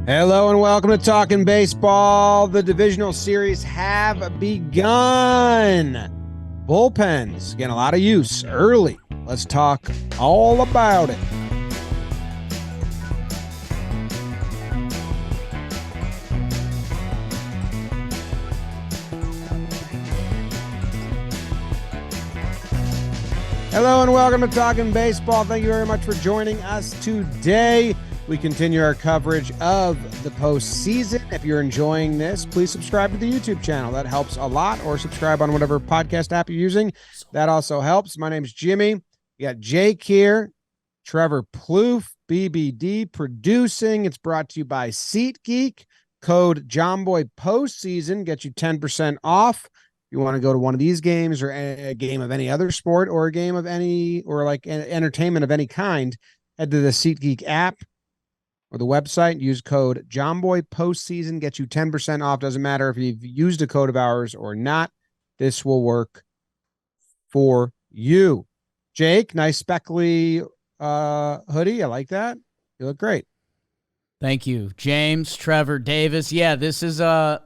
Hello and welcome to Talkin Baseball. The divisional series have begun. Bullpens getting a lot of use early. Let's talk all about it. Hello and welcome to Talkin Baseball. Thank you very much for joining us today. We continue our coverage of the postseason. If you're enjoying this, please subscribe to the YouTube channel. That helps a lot. Or subscribe on whatever podcast app you're using. That also helps. My name's Jimmy. We got Jake here. Trevor Plouffe, BBD producing. It's brought to you by SeatGeek. Code JOHNBOY Postseason gets you 10% off. You want to go to one of these games or a game of any other sport or a game of any or like entertainment of any kind, head to the SeatGeek app or the website. Use code JOHNBOY Postseason, gets you 10% off. Doesn't matter if you've used a code of ours or not. This will work for you. Jake, nice speckly hoodie. I like that. You look great. Thank you. James, Trevor, Davis. Yeah, this is a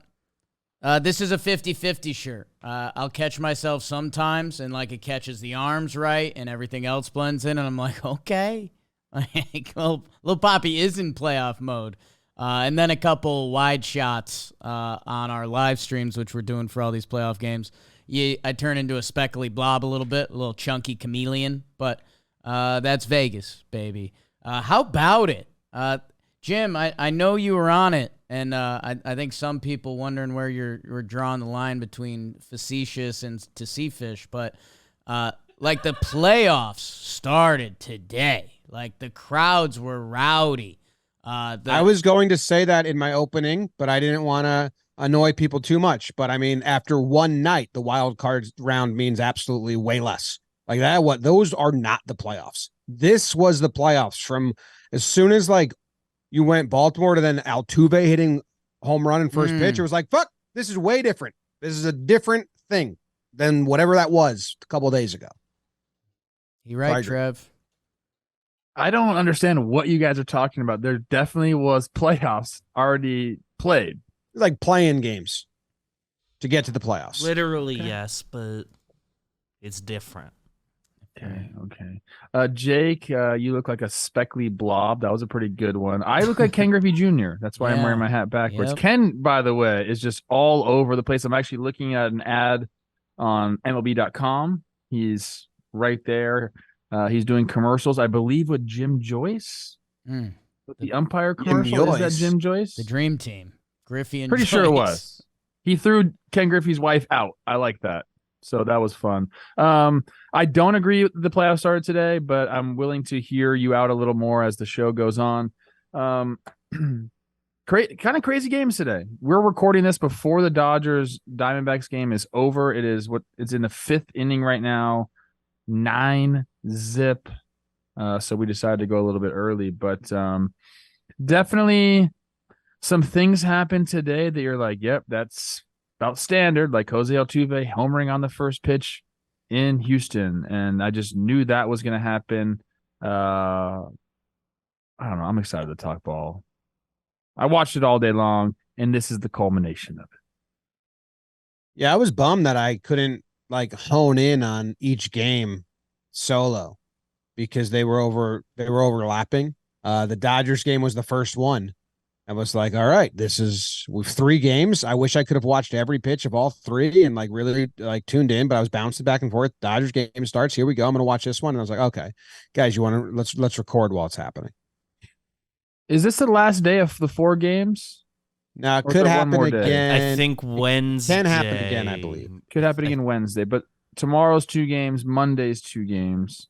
50-50 shirt. I'll catch myself sometimes, and like it catches the arms right, and everything else blends in, and I'm like, okay. Like, well, Lil Poppy is in playoff mode. And then a couple wide shots on our live streams, which we're doing for all these playoff games. I turn into a speckly blob a little bit, a little chunky chameleon, but that's Vegas, baby. How about it? Jim, I know you were on it, and I think some people wondering where you're drawing the line between facetious and to see fish, but like the playoffs started today. Like the crowds were rowdy. I was going to say that in my opening, but I didn't want to annoy people too much. But I mean, after one night, the wild card round means absolutely way less. Like that, those are not the playoffs. This was the playoffs from as soon as like you went Baltimore to then Altuve hitting home run in first pitch. It was like, fuck, this is way different. This is a different thing than whatever that was a couple of days ago. You're right, Trev. I don't understand what you guys are talking about. There definitely was playoffs already played. Like playing games to get to the playoffs. Literally, okay. Yes, but it's different. Okay. Jake, you look like a speckly blob. That was a pretty good one. I look like Ken Griffey Jr. That's why I'm wearing my hat backwards. Yep. Ken, by the way, is just all over the place. I'm actually looking at an ad on MLB.com. He's right there. He's doing commercials, I believe, with Jim Joyce. With the umpire commercial. Is that Jim Joyce? The Dream Team. Griffey and Pretty Joyce. sure it was. He threw Ken Griffey's wife out. I like that. So that was fun. I don't agree with the playoffs started today, but I'm willing to hear you out a little more as the show goes on. Kind of crazy games today. We're recording this before the Dodgers Diamondbacks game is over. It's in the fifth inning right now. 9-zip. So we decided to go a little bit early, but definitely some things happened today that you're like, yep, that's about standard, like Jose Altuve homering on the first pitch in Houston. And I just knew that was going to happen. I don't know. I'm excited to talk ball. I watched it all day long, and this is the culmination of it. Yeah, I was bummed that I couldn't like hone in on each game solo because they were overlapping. The Dodgers game was the first one. I was like, all right, with 3 games. I wish I could have watched every pitch of all 3 and like really like tuned in, but I was bouncing back and forth. Dodgers game starts. Here we go. I'm going to watch this one. And I was like, okay, guys, you want to, let's record while it's happening. Is this the last day of the 4 games? No, it could happen again. I think Wednesday. Can happen again, I believe. Could happen again Wednesday, but tomorrow's 2 games, Monday's 2 games.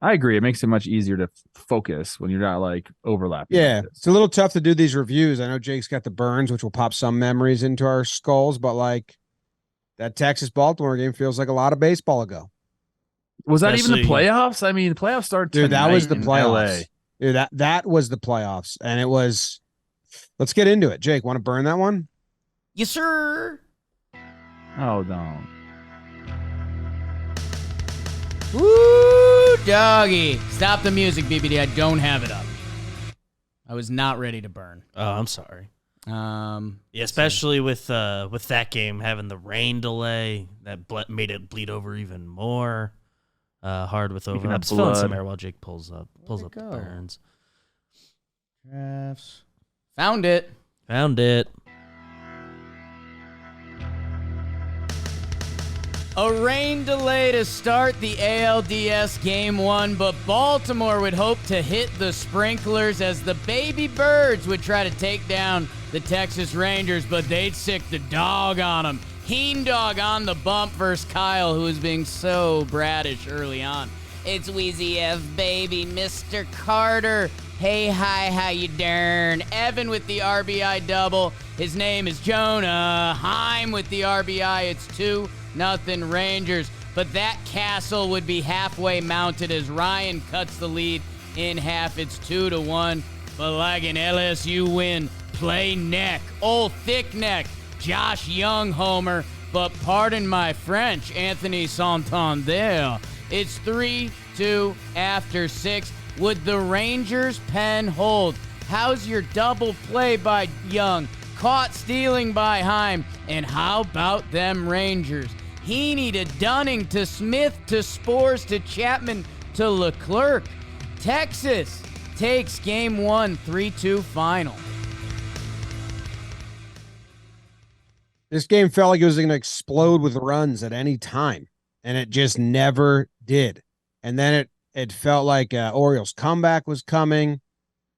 I agree. It makes it much easier to focus when you're not like overlapping. Yeah, it's a little tough to do these reviews. I know Jake's got the burns, which will pop some memories into our skulls, but like that Texas-Baltimore game feels like a lot of baseball ago. Was that even the playoffs? I mean, the playoffs started tonight. Dude, that was the playoffs. LA. Dude, that was the playoffs, and it was. Let's get into it. Jake, want to burn that one? Yes, sir. Oh, no. Woo, doggy. Stop the music, BBD. I don't have it up. I was not ready to burn. Oh, I'm sorry. Yeah, Especially with that game having the rain delay that made it bleed over even more. Hard with over. I'm just filling some air while Jake pulls up the burns. Drafts. Found it. A rain delay to start the ALDS Game 1, but Baltimore would hope to hit the sprinklers as the baby birds would try to take down the Texas Rangers, but they'd sick the dog on them. Heen dog on the bump versus Kyle, who was being so bratish early on. It's Wheezy F, baby, Mr. Carter. Hey, hi, how you darn? Evan with the RBI double. His name is Jonah. Heim with the RBI. It's 2-0 Rangers. But that castle would be halfway mounted as Ryan cuts the lead in half. It's 2-1. But like an LSU win, play neck. Old thick neck. Josh Young homer. But pardon my French, Anthony Santander. It's 3-2 after 6. Would the Rangers pen hold? How's your double play by Young? Caught stealing by Heim. And how about them Rangers? Heaney to Dunning to Smith to Spores to Chapman to Leclerc. Texas takes Game 1, 3-2 final. This game felt like it was going to explode with runs at any time, and it just never did. And then it felt like Orioles comeback was coming.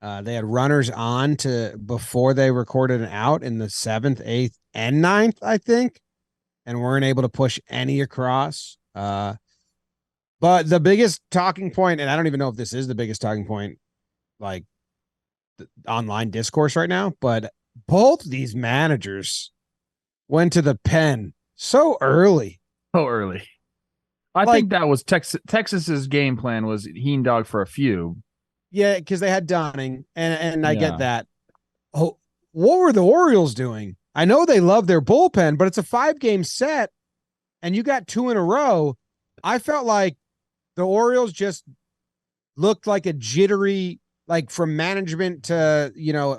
They had runners on to before they recorded an out in the 7th, 8th, and 9th, I think, and weren't able to push any across. But the biggest talking point, and I don't even know if this is the biggest talking point, like the online discourse right now, but both these managers went to the pen so early. I think that was Texas's game plan was Heen dog for a few. Yeah, because they had Dunning, and I get that. Oh, what were the Orioles doing? I know they love their bullpen, but it's a 5-game set, and you got 2 in a row. I felt like the Orioles just looked like a jittery, like from management to,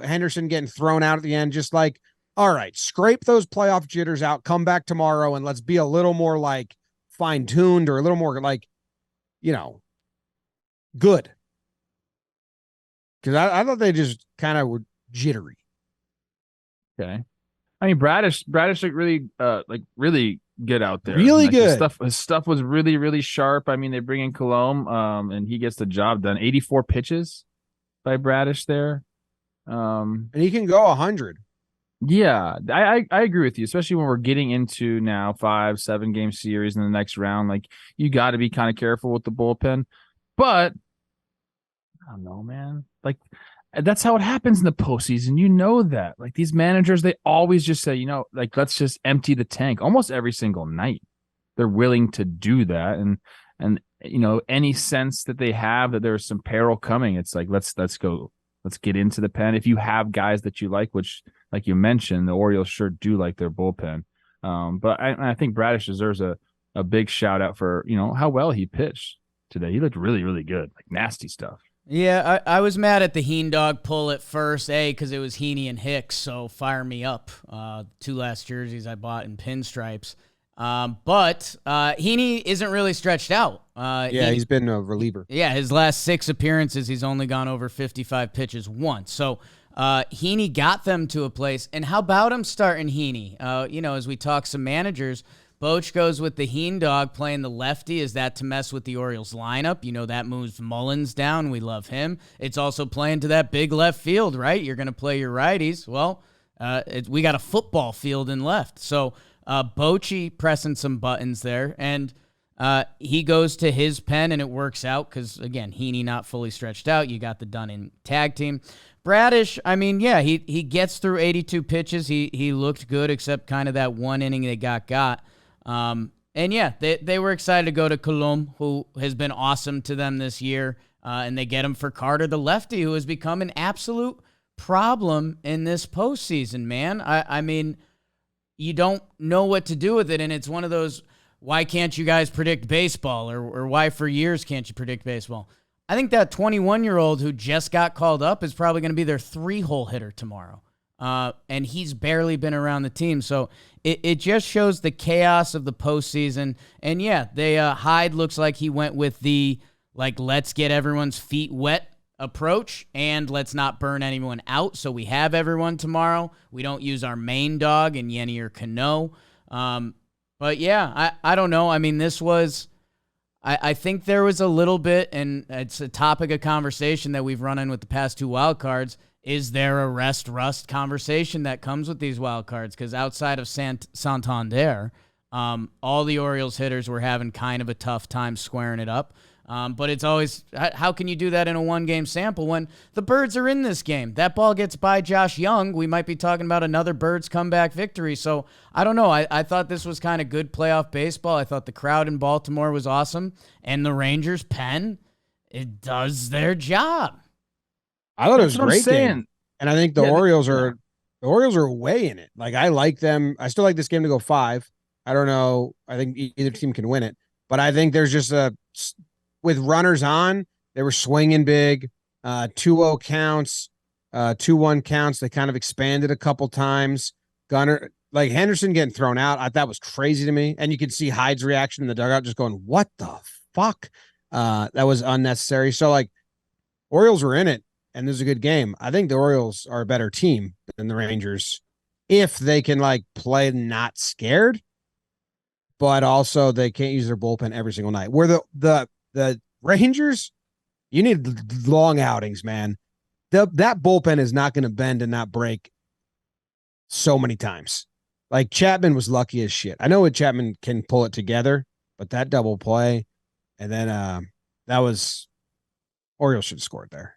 Henderson getting thrown out at the end, just like, all right, scrape those playoff jitters out, come back tomorrow, and let's be a little more like fine-tuned or a little more like, good. Because I thought they just kind of were jittery. Okay. I mean, Bradish looked really really good out there. Really good. His stuff was really, really sharp. I mean, they bring in Colomb, and he gets the job done. 84 pitches by Bradish there. And he can go 100. Yeah, I agree with you, especially when we're getting into now 5-7 game series in the next round. Like, you got to be kind of careful with the bullpen. But I don't know, man. Like, that's how it happens in the postseason. You know that. Like, these managers, they always just say, let's just empty the tank almost every single night. They're willing to do that. And any sense that they have that there's some peril coming, it's like, let's go. Let's get into the pen. If you have guys that you like, which, like you mentioned, the Orioles sure do like their bullpen. But I think Bradish deserves a big shout out for, how well he pitched today. He looked really, really good, like nasty stuff. Yeah, I was mad at the Heen dog pull at first, because it was Heaney and Hicks, so fire me up. 2 last jerseys I bought in pinstripes. But Heaney isn't really stretched out. He's been a reliever. Yeah, his last 6 appearances, he's only gone over 55 pitches once. So Heaney got them to a place. And how about him starting Heaney? As we talk some managers, Boch goes with the Heen dog playing the lefty. Is that to mess with the Orioles lineup? That moves Mullins down. We love him. It's also playing to that big left field, right? You're going to play your righties. Well, we got a football field in left. So Bochy pressing some buttons there, and he goes to his pen, and it works out because, again, Heaney not fully stretched out. You got the Dunning tag team. Bradish, I mean, yeah, he gets through 82 pitches. He looked good, except kind of that one inning they got. And yeah, they were excited to go to Colomb, who has been awesome to them this year, and they get him for Carter, the lefty, who has become an absolute problem in this postseason, man. I mean, you don't know what to do with it, and it's one of those, why can't you guys predict baseball, or why for years can't you predict baseball? I think that 21-year-old who just got called up is probably going to be their 3-hole hitter tomorrow. And he's barely been around the team. So it just shows the chaos of the postseason. And yeah, Hyde looks like he went with the, let's get everyone's feet wet approach and let's not burn anyone out. So we have everyone tomorrow. We don't use our main dog in Yenny or Cano. But yeah, I don't know. I mean, this was, I think there was a little bit, and it's a topic of conversation that we've run in with the past 2 wild cards. Is there a rest-rust conversation that comes with these wild cards? Because outside of Santander, all the Orioles hitters were having kind of a tough time squaring it up. But it's always, how can you do that in a 1-game sample when the Birds are in this game? That ball gets by Josh Young. We might be talking about another Birds comeback victory. So I don't know. I thought this was kind of good playoff baseball. I thought the crowd in Baltimore was awesome. And the Rangers pen, it does their job. I thought it was a great game. And I think the Orioles are way in it. I like them. I still like this game to go 5. I don't know. I think either team can win it. But I think there's just with runners on, they were swinging big, 2-0 counts, 2-1 counts. They kind of expanded a couple times. Gunnar, Henderson getting thrown out, I thought was crazy to me. And you could see Hyde's reaction in the dugout just going, what the fuck? That was unnecessary. So, Orioles were in it, and this is a good game. I think the Orioles are a better team than the Rangers if they can, play not scared, but also they can't use their bullpen every single night. Where the Rangers, you need long outings, man. That bullpen is not going to bend and not break so many times. Chapman was lucky as shit. I know Chapman can pull it together, but that double play, and then that was Orioles should have scored there.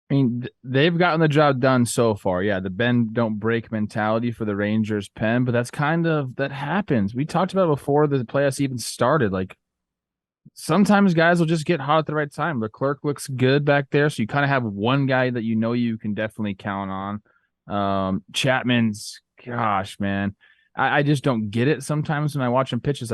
I mean, they've gotten the job done so far. Yeah, the bend don't break mentality for the Rangers pen, but that happens. We talked about it before the playoffs even started. Sometimes guys will just get hot at the right time. Leclerc looks good back there, so you kind of have one guy that you can definitely count on. Chapman's, gosh, man, I just don't get it sometimes when I watch him pitch. It's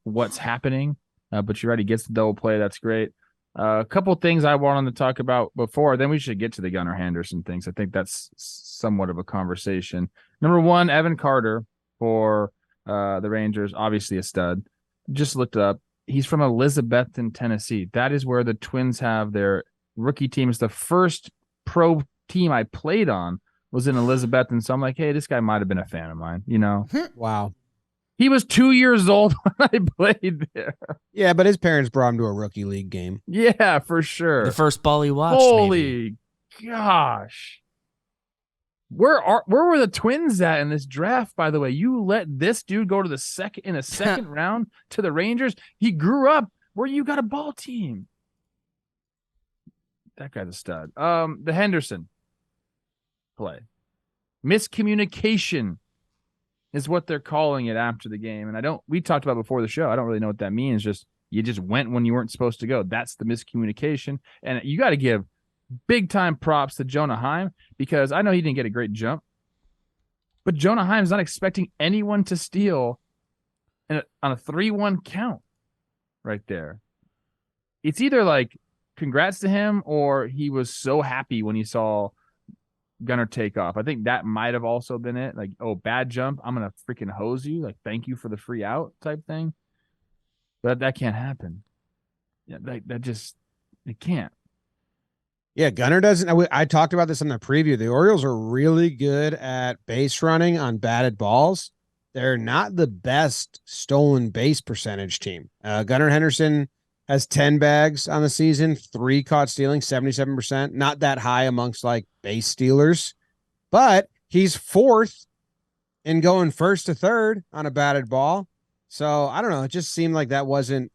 what's happening? But you're right, he gets the double play. That's great. A couple things I wanted to talk about before, then we should get to the Gunnar Henderson things. I think that's somewhat of a conversation. Number 1, Evan Carter for the Rangers, obviously a stud. Just looked up. He's from Elizabethton, Tennessee. That is where the Twins have their rookie team. It's the first pro team I played on was in Elizabethton. So I'm like, hey, this guy might have been a fan of mine, Wow. He was 2 years old when I played there. Yeah, but his parents brought him to a rookie league game. Yeah, for sure. The first ball he watched. Holy gosh. Where were the Twins at in this draft, by the way? You let this dude go to the second round to the Rangers. He grew up where you got a ball team. That guy's a stud. The Henderson play. Miscommunication is what they're calling it after the game. And we talked about before the show. I don't really know what that means. You just went when you weren't supposed to go. That's the miscommunication. And you got to give big time props to Jonah Heim, because I know he didn't get a great jump, but Jonah Heim's not expecting anyone to steal on a 3-1 count right there. It's either congrats to him, or he was so happy when he saw Gunnar take off. I think that might have also been it. Oh, bad jump, I'm gonna freaking hose you. Thank you for the free out type thing. But that can't happen. Yeah, it can't. Yeah, Gunnar doesn't. I talked about this in the preview. The Orioles are really good at base running on batted balls. They're not the best stolen base percentage team. Gunnar Henderson has 10 bags on the season, 3 caught stealing, 77%. Not that high amongst base stealers, but he's 4th in going 1st to 3rd on a batted ball. So I don't know. It just seemed like that wasn't.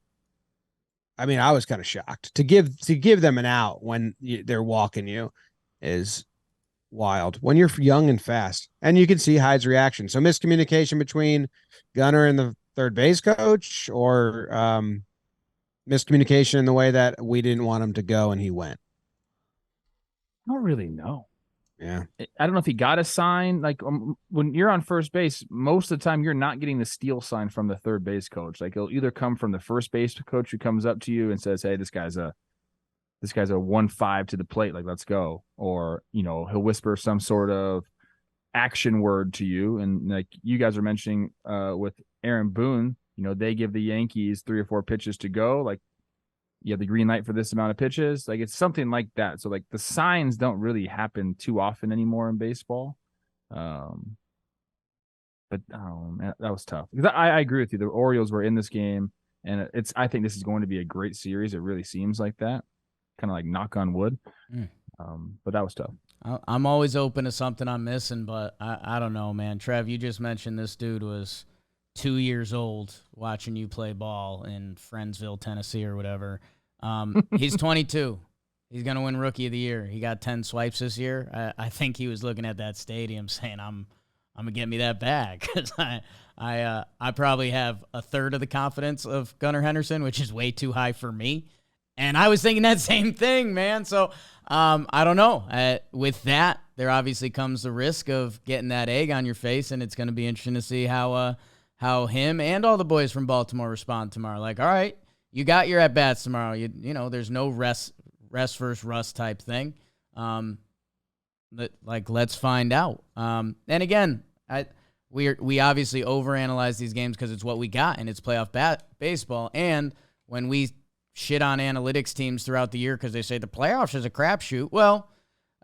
I mean, I was kind of shocked to give them an out when they're walking you is wild when you're young and fast, and you can see Hyde's reaction. So miscommunication between Gunnar and the third base coach, or miscommunication in the way that we didn't want him to go and he went. I don't really know. Yeah. I don't know if he got a sign. Like when you're on first base, most of the time you're not getting the steal sign from the third base coach. Like it'll either come from the first base coach who comes up to you and says, "Hey, this guy's a 1-5 to the plate. Like, let's go." Or, he'll whisper some sort of action word to you. And like you guys are mentioning with Aaron Boone, they give the Yankees 3 or 4 pitches to go. Like, you have the green light for this amount of pitches. Like, it's something like that. So like the signs don't really happen too often anymore in baseball. But man, that was tough. Because I agree with you. The Orioles were in this game, and I think this is going to be a great series. It really seems like that. Kind of like knock on wood. But that was tough. I'm always open to something I'm missing, but I don't know, man. Trev, you just mentioned this dude was 2 years old watching you play ball in Friendsville, Tennessee or whatever. He's 22. He's going to win Rookie of the Year. He got 10 swipes this year. I think he was looking at that stadium saying, I'm going to get me that bag. Because I probably have a third of the confidence of Gunnar Henderson, which is way too high for me. And I was thinking that same thing, man. So I don't know. With that, there obviously comes the risk of getting that egg on your face, and it's going to be interesting to see how him and all the boys from Baltimore respond tomorrow. Like, all right, you got your at-bats tomorrow. You know, there's no rest versus rust type thing. But, like, let's find out. And again, we obviously overanalyze these games because it's what we got, and it's playoff baseball. And when we shit on analytics teams throughout the year because they say the playoffs is a crapshoot. Well,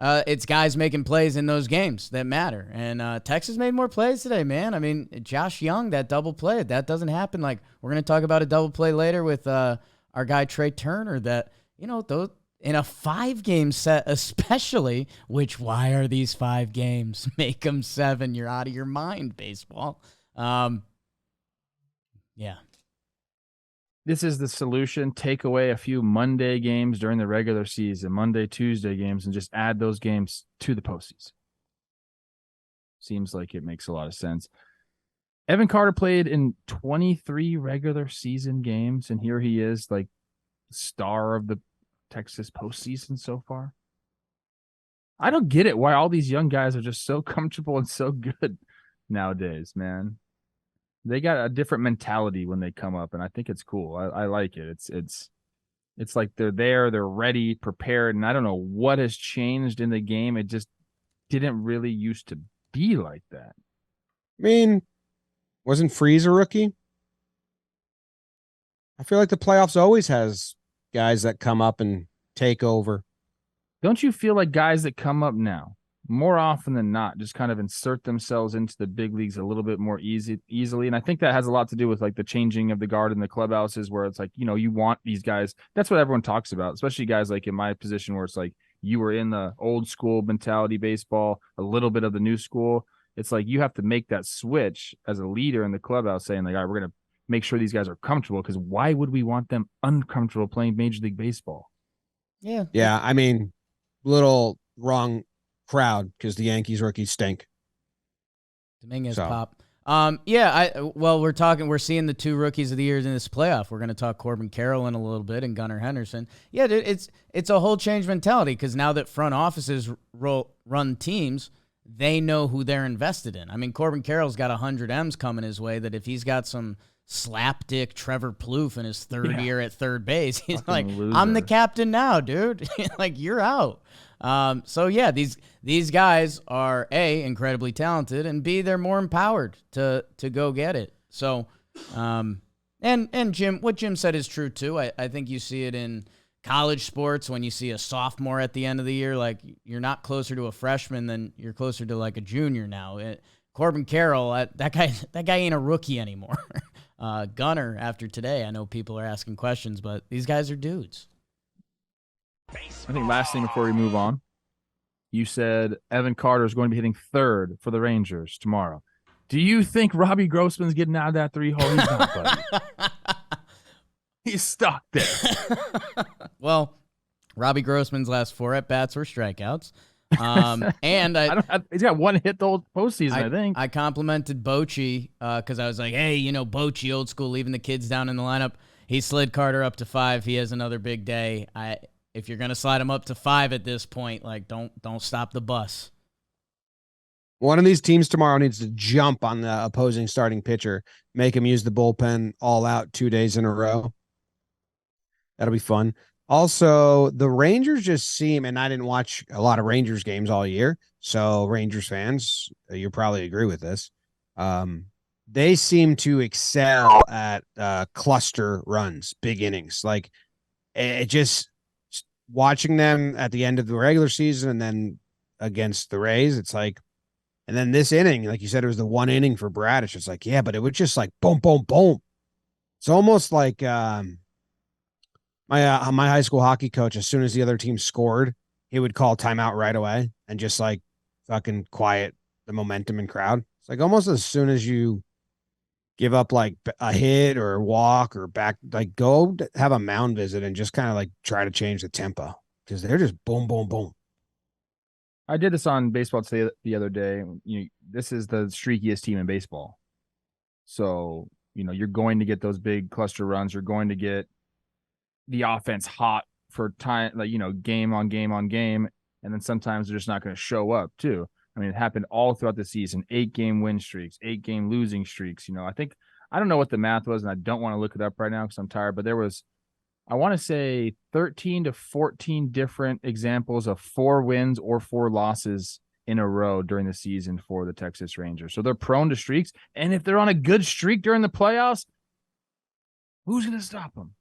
it's guys making plays in those games that matter. And Texas made more plays today, man. I mean, Josh Young, that double play, that doesn't happen. Like, we're going to talk about a double play later with our guy Trey Turner that, those in a 5-game set especially, which why are these 5 games? Make them 7. You're out of your mind, baseball. Yeah. This is the solution. Take away a few Monday games during the regular season, Monday, Tuesday games, and just add those games to the postseason. Seems like it makes a lot of sense. Evan Carter played in 23 regular season games, and here he is, like, star of the Texas postseason so far. I don't get it why all these young guys are just so comfortable and so good nowadays, man. They got a different mentality when they come up, and I think it's cool. I like it. It's like they're there, they're ready, prepared, and I don't know what has changed in the game. It just didn't really used to be like that. I mean, wasn't Freeze a rookie? I feel like the playoffs always has guys that come up and take over. Don't you feel like guys that come up now, more often than not, just kind of insert themselves into the big leagues a little bit more easily? And I think that has a lot to do with like the changing of the guard in the clubhouses, where it's like, you want these guys. That's what everyone talks about, especially guys like in my position where it's like you were in the old school mentality baseball, a little bit of the new school. It's like you have to make that switch as a leader in the clubhouse, saying like, all right, we're going to make sure these guys are comfortable, because why would we want them uncomfortable playing Major League Baseball? Yeah. Yeah, I mean, little wrong crowd because the Yankees rookies stink. Dominguez pop. We're seeing the 2 rookies of the year in this playoff. We're going to talk Corbin Carroll in a little bit and Gunnar Henderson. Yeah, dude, it's a whole change mentality, because now that front offices run teams, they know who they're invested in. I mean, Corbin Carroll's got 100 M's coming his way that if he's got some slapdick Trevor Plouffe in his third year at third base, he's Fucking like, loser. I'm the captain now, dude. Like, you're out. So yeah, these guys are A, incredibly talented, and B, they're more empowered to go get it. So, and Jim, what Jim said is true too. I think you see it in college sports when you see a sophomore at the end of the year. Like, you're not closer to a freshman than you're closer to like a junior now. Corbin Carroll, that guy ain't a rookie anymore. Gunnar, after today, I know people are asking questions, but these guys are dudes. I think last thing before we move on, you said Evan Carter is going to be hitting third for the Rangers tomorrow. Do you think Robbie Grossman's getting out of that 3-hole? He's not, buddy. He's stuck there. Well, Robbie Grossman's last 4 at-bats were strikeouts. And he's got 1 hit the whole postseason, I think. I complimented Bochy because I was like, hey, Bochy, old school, leaving the kids down in the lineup. He slid Carter up to 5. He has another big day. If you're gonna slide him up to 5 at this point, like don't stop the bus. One of these teams tomorrow needs to jump on the opposing starting pitcher, make him use the bullpen all out 2 days in a row. That'll be fun. Also, the Rangers just seem, and I didn't watch a lot of Rangers games all year, so Rangers fans, you probably agree with this. They seem to excel at cluster runs, big innings. Like it just watching them at the end of the regular season and then against the Rays, it's like, and then this inning, like you said, it was the one inning for Brad. It's just like, yeah, but it was just like boom, boom, boom. It's almost like my high school hockey coach, as soon as the other team scored, he would call timeout right away and just like fucking quiet the momentum and crowd. It's like almost as soon as you give up like a hit or a walk or back, like go have a mound visit and just kind of like try to change the tempo because they're just boom, boom, boom. I did this on baseball today the other day. This is the streakiest team in baseball. So, you're going to get those big cluster runs. You're going to get the offense hot for time, like, game on game on game. And then sometimes they're just not going to show up too. I mean, it happened all throughout the season, 8-game win streaks, 8-game losing streaks. I don't know what the math was, and I don't want to look it up right now because I'm tired, but there was, I want to say 13 to 14 different examples of 4 wins or 4 losses in a row during the season for the Texas Rangers. So they're prone to streaks. And if they're on a good streak during the playoffs, who's going to stop them?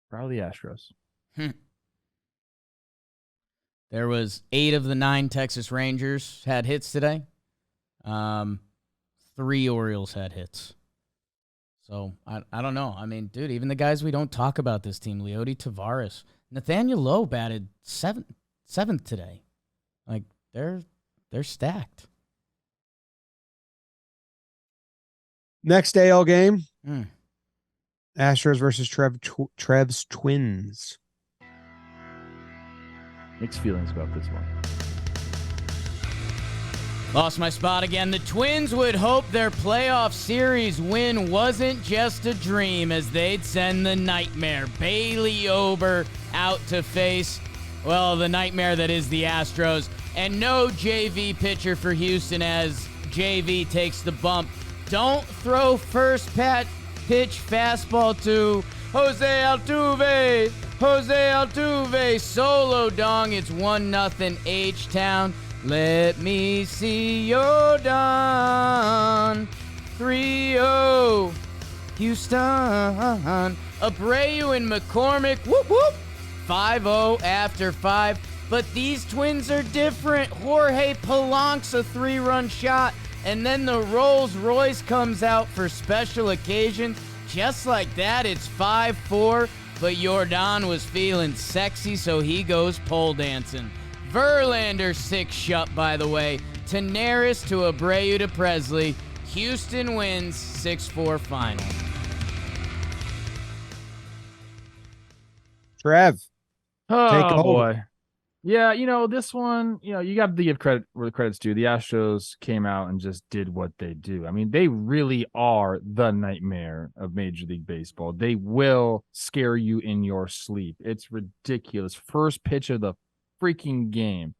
Probably the Astros. There was 8 of the 9 Texas Rangers had hits today. 3 Orioles had hits. So, I don't know. I mean, dude, even the guys we don't talk about this team, Leody Tavares, Nathaniel Lowe batted 7th today. Like, they're stacked. Next AL game, Astros versus Trev's Twins. Mixed feelings about this one. Lost my spot again. The Twins would hope their playoff series win wasn't just a dream as they'd send the nightmare Bailey Ober out to face, well, the nightmare that is the Astros. And no JV pitcher for Houston as JV takes the bump. Don't throw first pitch fastball to Jose Altuve. Jose Altuve solo dong. It's 1-0 H-Town. Let me see your dawn. 3-0 Houston. Abreu and McCormick. Whoop whoop. 5-0 after 5. But these Twins are different. Jorge Polanco's a 3-run shot. And then the Rolls Royce comes out for special occasions. Just like that, it's 5-4. But Jordan was feeling sexy, so he goes pole dancing. Verlander 6 shut, by the way. Taneris to Abreu to Presley. Houston wins 6-4 final. Trev. Oh, boy. Yeah, this one, you got to give credit where the credit's due. The Astros came out and just did what they do. I mean, they really are the nightmare of Major League Baseball. They will scare you in your sleep. It's ridiculous. First pitch of the freaking game.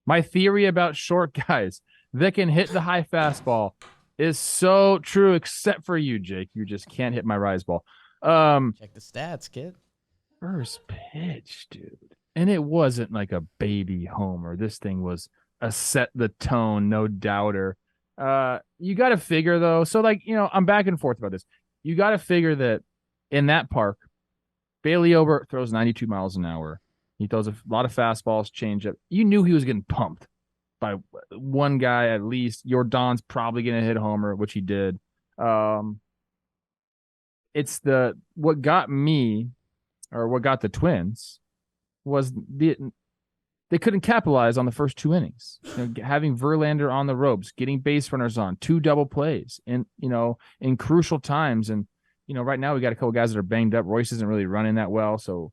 My theory about short guys that can hit the high fastball is so true, except for you, Jake. You just can't hit my rise ball. Check the stats, kid. First pitch, dude. And it wasn't like a baby homer. This thing was a set the tone, no doubter. You got to figure, though. So, I'm back and forth about this. You got to figure that in that park, Bailey Ober throws 92 miles an hour. He throws a lot of fastballs, changeup. You knew he was getting pumped by one guy at least. Jordan's probably going to hit a homer, which he did. It's what got me, or what got the Twins, was they couldn't capitalize on the first 2 innings. Having Verlander on the ropes, getting base runners on, 2 double plays, and in crucial times. And right now we got a couple guys that are banged up. Royce isn't really running that well, so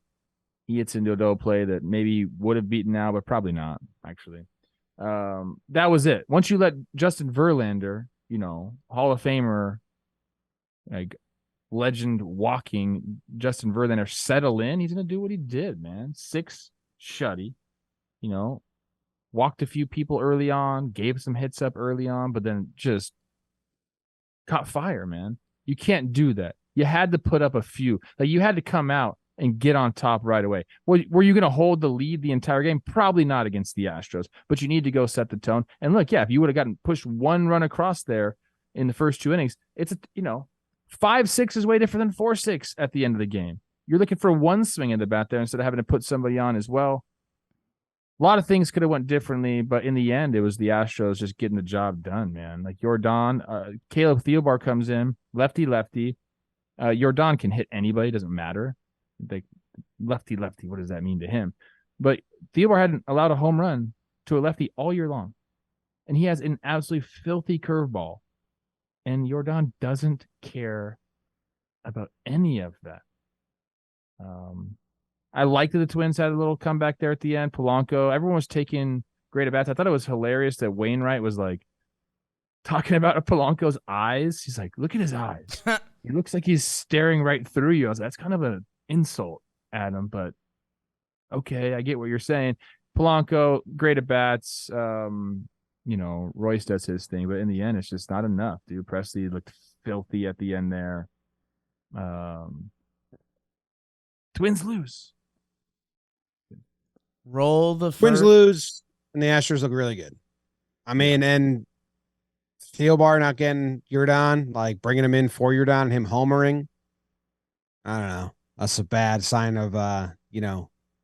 he gets into a double play that maybe would have beaten now, but probably not, actually. That was it. Once you let Justin Verlander, Hall of Famer, like legend walking Justin Verlander, settle in, he's going to do what he did, man. 6 shutty, walked a few people early on, gave some hits up early on, but then just caught fire, man. You can't do that. You had to put up a few. Like, you had to come out and get on top right away. Were you going to hold the lead the entire game? Probably not against the Astros, but you need to go set the tone. And look, yeah, if you would have gotten pushed one run across there in the first 2 innings, it's, 5-6 is way different than 4-6 at the end of the game. You're looking for one swing in the bat there instead of having to put somebody on as well. A lot of things could have went differently, but in the end, it was the Astros just getting the job done, man. Like Yordan, Caleb Theobar comes in, lefty. Yordan can hit anybody, doesn't matter. Like lefty, what does that mean to him? But Theobar hadn't allowed a home run to a lefty all year long. And he has an absolutely filthy curveball. And Yordan doesn't care about any of that. I liked that the Twins had a little comeback there at the end. Polanco, everyone was taking great at bats. I thought it was hilarious that Wainwright was like talking about Polanco's eyes. He's like, look at his eyes. He looks like he's staring right through you. I was like, that's kind of an insult at him, but okay, I get what you're saying. Polanco, great at bats. Royce does his thing, but in the end, it's just not enough, dude. Presley looked filthy at the end there. Twins lose. Roll the Twins lose, and the Astros look really good. I mean, and Theobar not getting Yordan, like bringing him in for Yordan and him homering. I don't know. That's a bad sign of,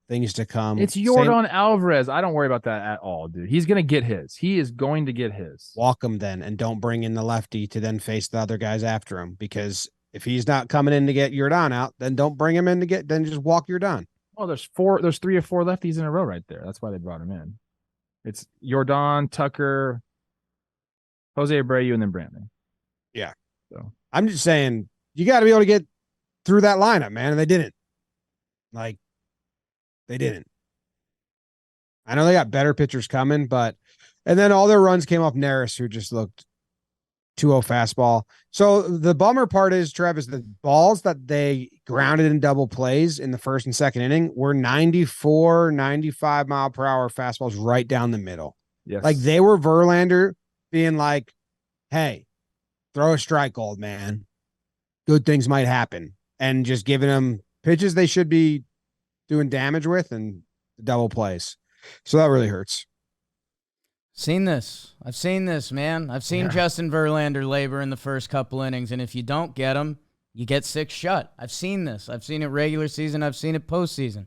things to come. It's Yordan Alvarez. I don't worry about that at all, dude. He's going to get his. He is going to get his. Walk him then, and don't bring in the lefty to then face the other guys after him, because if he's not coming in to get Yordan out, then don't bring him in then just walk Yordan. Oh, there's 3 or 4 lefties in a row right there. That's why they brought him in. It's Yordan, Tucker, Jose Abreu, and then Brantley. Yeah. So I'm just saying, you got to be able to get through that lineup, man, and they didn't. They didn't. I know they got better pitchers coming, and then all their runs came off Neris, who just looked 2-0 fastball. So the bummer part is, Trev, is the balls that they grounded in double plays in the first and second inning were 94, 95 mile per hour fastballs right down the middle. Yes. Like, they were Verlander being like, hey, throw a strike, old man. Good things might happen. And just giving them pitches they should be doing damage with, and double plays. So that really hurts. I've seen this, man. I've seen Justin Verlander labor in the first couple innings, and if you don't get him, you get 6 shut. I've seen this. I've seen it regular season. I've seen it postseason.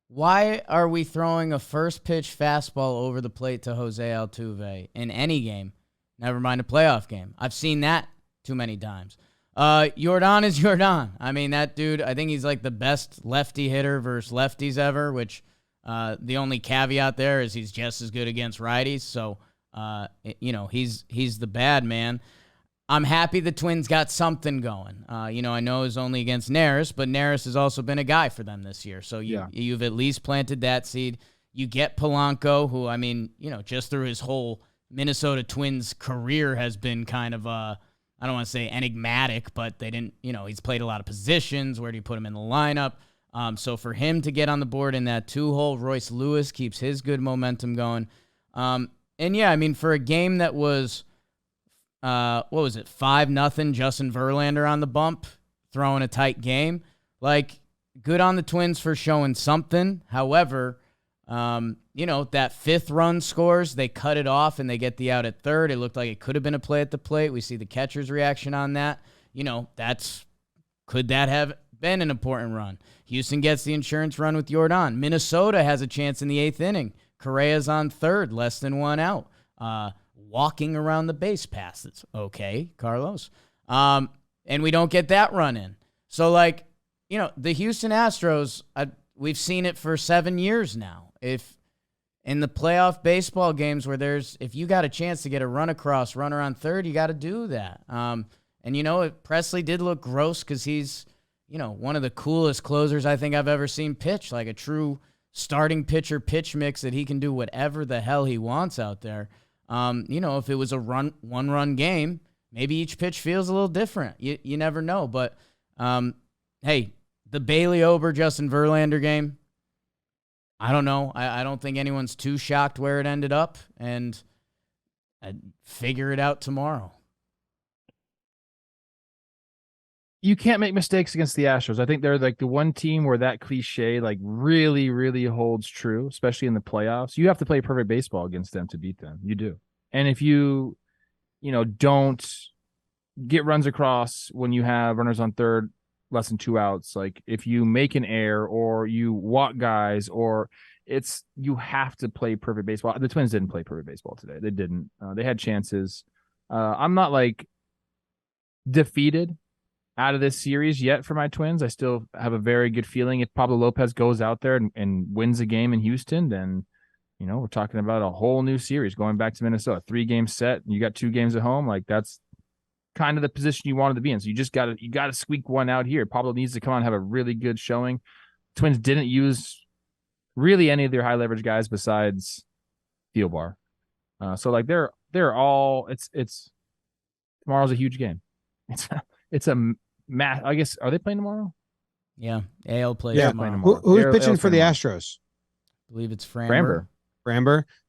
Why are we throwing a first pitch fastball over the plate to Jose Altuve in any game? Never mind a playoff game. I've seen that too many times. Yordan is Yordan. I mean, that dude, I think he's like the best lefty hitter versus lefties ever, which the only caveat there is he's just as good against righties. So, he's the bad man. I'm happy the Twins got something going. I know it's only against Neris, but Neris has also been a guy for them this year. So you've at least planted that seed. You get Polanco, who, I mean, just through his whole Minnesota Twins career has been kind of I don't want to say enigmatic, but they didn't, he's played a lot of positions. Where do you put him in the lineup? So for him to get on the board in that 2-hole, Royce Lewis keeps his good momentum going. And yeah, I mean, for a game that was, 5-0, Justin Verlander on the bump, throwing a tight game. Like, good on the Twins for showing something. However, that 5th run scores, they cut it off and they get the out at third. It looked like it could have been a play at the plate. We see the catcher's reaction on that. Could that have been an important run? Houston gets the insurance run with Yordan. Minnesota has a chance in the 8th inning. Correa's on third, less than 1 out. Walking around the base pass. It's okay, Carlos. And we don't get that run in. So, the Houston Astros, we've seen it for 7 years now. If in the playoff baseball games where if you got a chance to get a run across, runner on third, you got to do that. And Presley did look gross because he's, one of the coolest closers I think I've ever seen pitch, like a true starting pitcher pitch mix that he can do whatever the hell he wants out there. If it was a one-run game, maybe each pitch feels a little different. You never know. But, hey, the Bailey Ober, Justin Verlander game, I don't know. I don't think anyone's too shocked where it ended up, and I'd figure it out tomorrow. You can't make mistakes against the Astros. I think they're like the one team where that cliche like really, really holds true, especially in the playoffs. You have to play perfect baseball against them to beat them. You do. And if you don't get runs across when you have runners on third, less than 2 outs, like if you make an error or you walk guys, or you have to play perfect baseball. The Twins didn't play perfect baseball today. They didn't. They had chances. I'm not like defeated out of this series yet for my Twins. I still have a very good feeling. If Pablo Lopez goes out there and wins a game in Houston, then we're talking about a whole new series going back to Minnesota. 3-game set. You got 2 games at home. Like that's kind of the position you wanted to be in. So you got to squeak one out here. Pablo needs to come on and have a really good showing. Twins didn't use really any of their high leverage guys besides Thielbar. So like they're all it's tomorrow's a huge game. It's a I guess, are they playing tomorrow? Yeah, AL plays tomorrow. Who's pitching for the Astros? I believe it's Framber.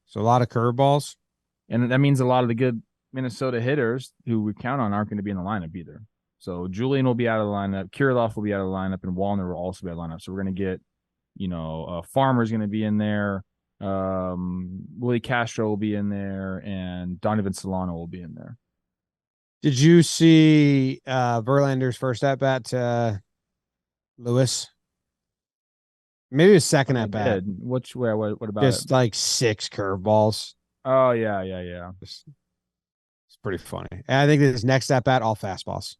So a lot of curveballs. And that means a lot of the good Minnesota hitters who we count on aren't going to be in the lineup either. So Julian will be out of the lineup. Kirilloff will be out of the lineup, and Wallner will also be out of the lineup. So we're going to get, Farmer's going to be in there. Willie Castro will be in there, and Donovan Solano will be in there. Did you see Verlander's first at bat to Lewis? Maybe his second at bat. What about just it? Like 6 curveballs? Oh yeah. It's pretty funny. And I think his next at bat, all fastballs.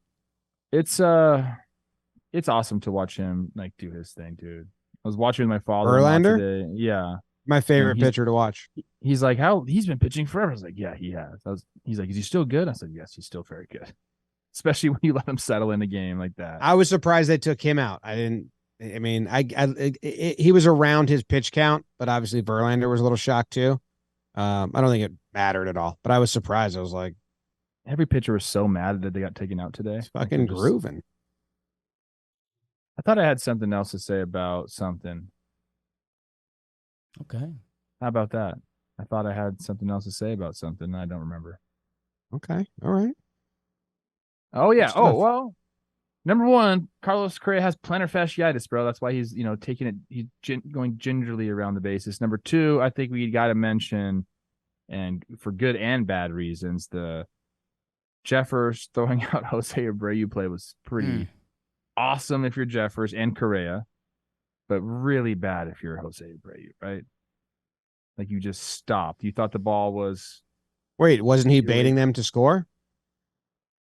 It's awesome to watch him like do his thing, dude. I was watching my father Verlander today. Yeah, my favorite pitcher to watch. He's like, he's been pitching forever. I was like, yeah, he has. He's like, is he still good? I said, yes, he's still very good. Especially when you let him settle in a game like that. I was surprised they took him out. He was around his pitch count, but obviously Verlander was a little shocked too. I don't think it mattered at all, but I was surprised. I was like, every pitcher was so mad that they got taken out today. It's fucking grooving. I thought I had something else to say about something. Okay. How about that? I thought I had something else to say about something. I don't remember. Okay. All right. Oh, yeah. Oh, well, number 1, Carlos Correa has plantar fasciitis, bro. That's why he's, taking it. He's going gingerly around the bases. Number 2, I think we got to mention, and for good and bad reasons, the Jeffers throwing out Jose Abreu play was pretty awesome if you're Jeffers and Correa, but really bad if you're Jose Abreu, right? Like you just stopped. You thought the ball was. Wait, wasn't he baiting them to score?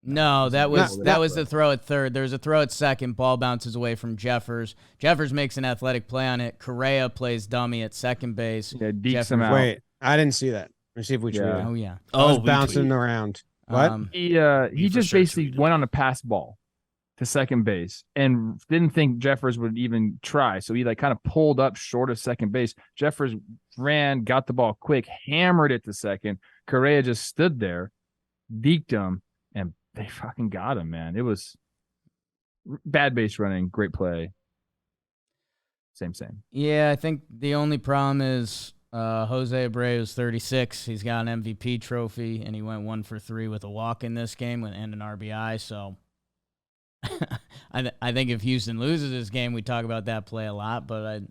No, that was the throw at third. There's a throw at second. Ball bounces away from Jeffers. Jeffers makes an athletic play on it. Correa plays dummy at second base. Yeah, dekes him out. Wait, I didn't see that. Let me see if we tweeted. Oh yeah. I was bouncing around. What? He just basically went on a pass ball to second base and didn't think Jeffers would even try. So he kind of pulled up short of second base. Jeffers ran, got the ball quick, hammered it to second. Correa just stood there, deked him, and they fucking got him, man. It was bad base running, great play. Same. Yeah, I think the only problem is Jose Abreu is 36. He's got an MVP trophy, and he went 1 for 3 with a walk in this game and an RBI. So I think if Houston loses this game, we talk about that play a lot. But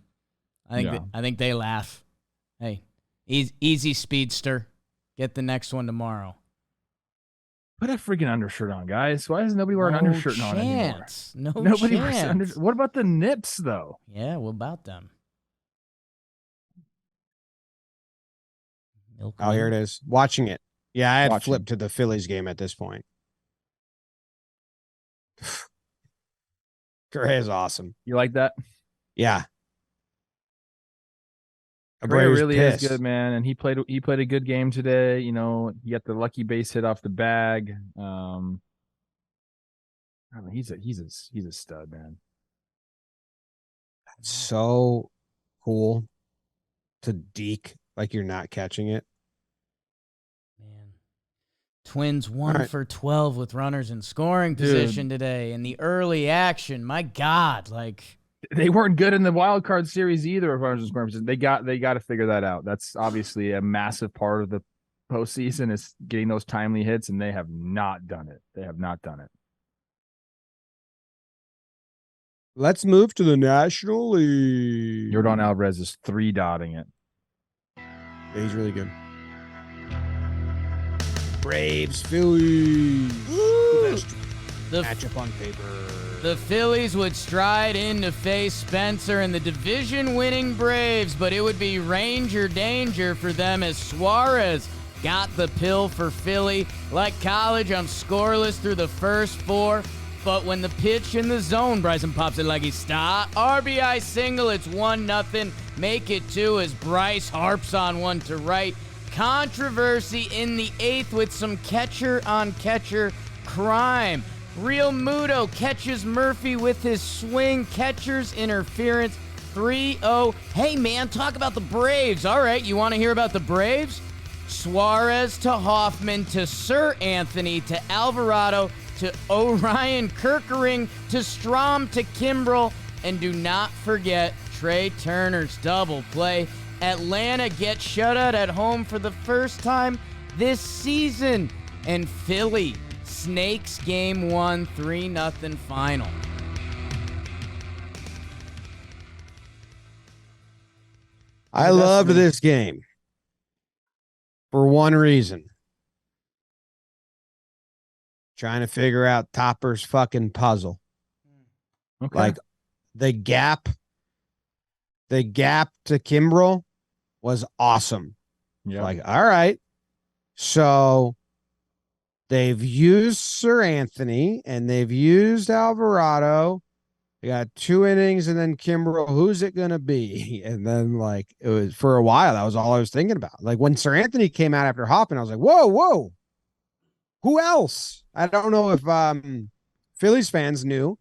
I think they laugh. Hey, easy speedster. Get the next one tomorrow. Put a freaking undershirt on, guys. Why is nobody wearing undershirt on anymore? Nobody wears undershirt. What about the nips, though? Yeah, what about them? Oh, here it is. Watching it. Yeah, I had flipped to the Phillies game at this point. Correa is awesome. You like that? Yeah. Correa really is good, man, and he played a good game today. He got the lucky base hit off the bag. He's a stud, man. So cool to deke like you're not catching it. Man. Twins 1 for 12 with runners in scoring position today, and the early action. My God, They weren't good in the wild card series either. Of runners and scoring position. They got to figure that out. That's obviously a massive part of the postseason is getting those timely hits, and they have not done it. They have not done it. Let's move to the National League. Yordan Alvarez is 3-dotting it. Yeah, he's really good. Braves, Phillies. The matchup on paper. The Phillies would stride in to face Spencer and the division-winning Braves, but it would be Ranger danger for them as Suarez got the pill for Philly. Like college, I'm scoreless through the first 4, but when the pitch in the zone, Bryson pops it like he's stop. RBI single, it's 1-0. Make it 2 as Bryce harps on one to right. Controversy in the 8th with some catcher-on-catcher crime. Real Muto catches Murphy with his swing. Catcher's interference. 3-0. Hey, man, talk about the Braves. All right, you want to hear about the Braves? Suarez to Hoffman to Sir Anthony to Alvarado to Orion Kerkering to Strom to Kimbrel. And do not forget Trey Turner's double play. Atlanta gets shutout at home for the first time this season. And Philly snakes game 1, 3-0 final. I loved this game for one reason. Trying to figure out Topper's fucking puzzle. Okay. Like the gap to Kimbrel was awesome. Yeah. Like, all right. So they've used Sir Anthony and they've used Alvarado. They got 2 innings and then Kimbrel. Who's it going to be? And then, like, it was for a while. That was all I was thinking about. Like, when Sir Anthony came out after Hoffman, I was like, whoa. Who else? I don't know if Phillies fans knew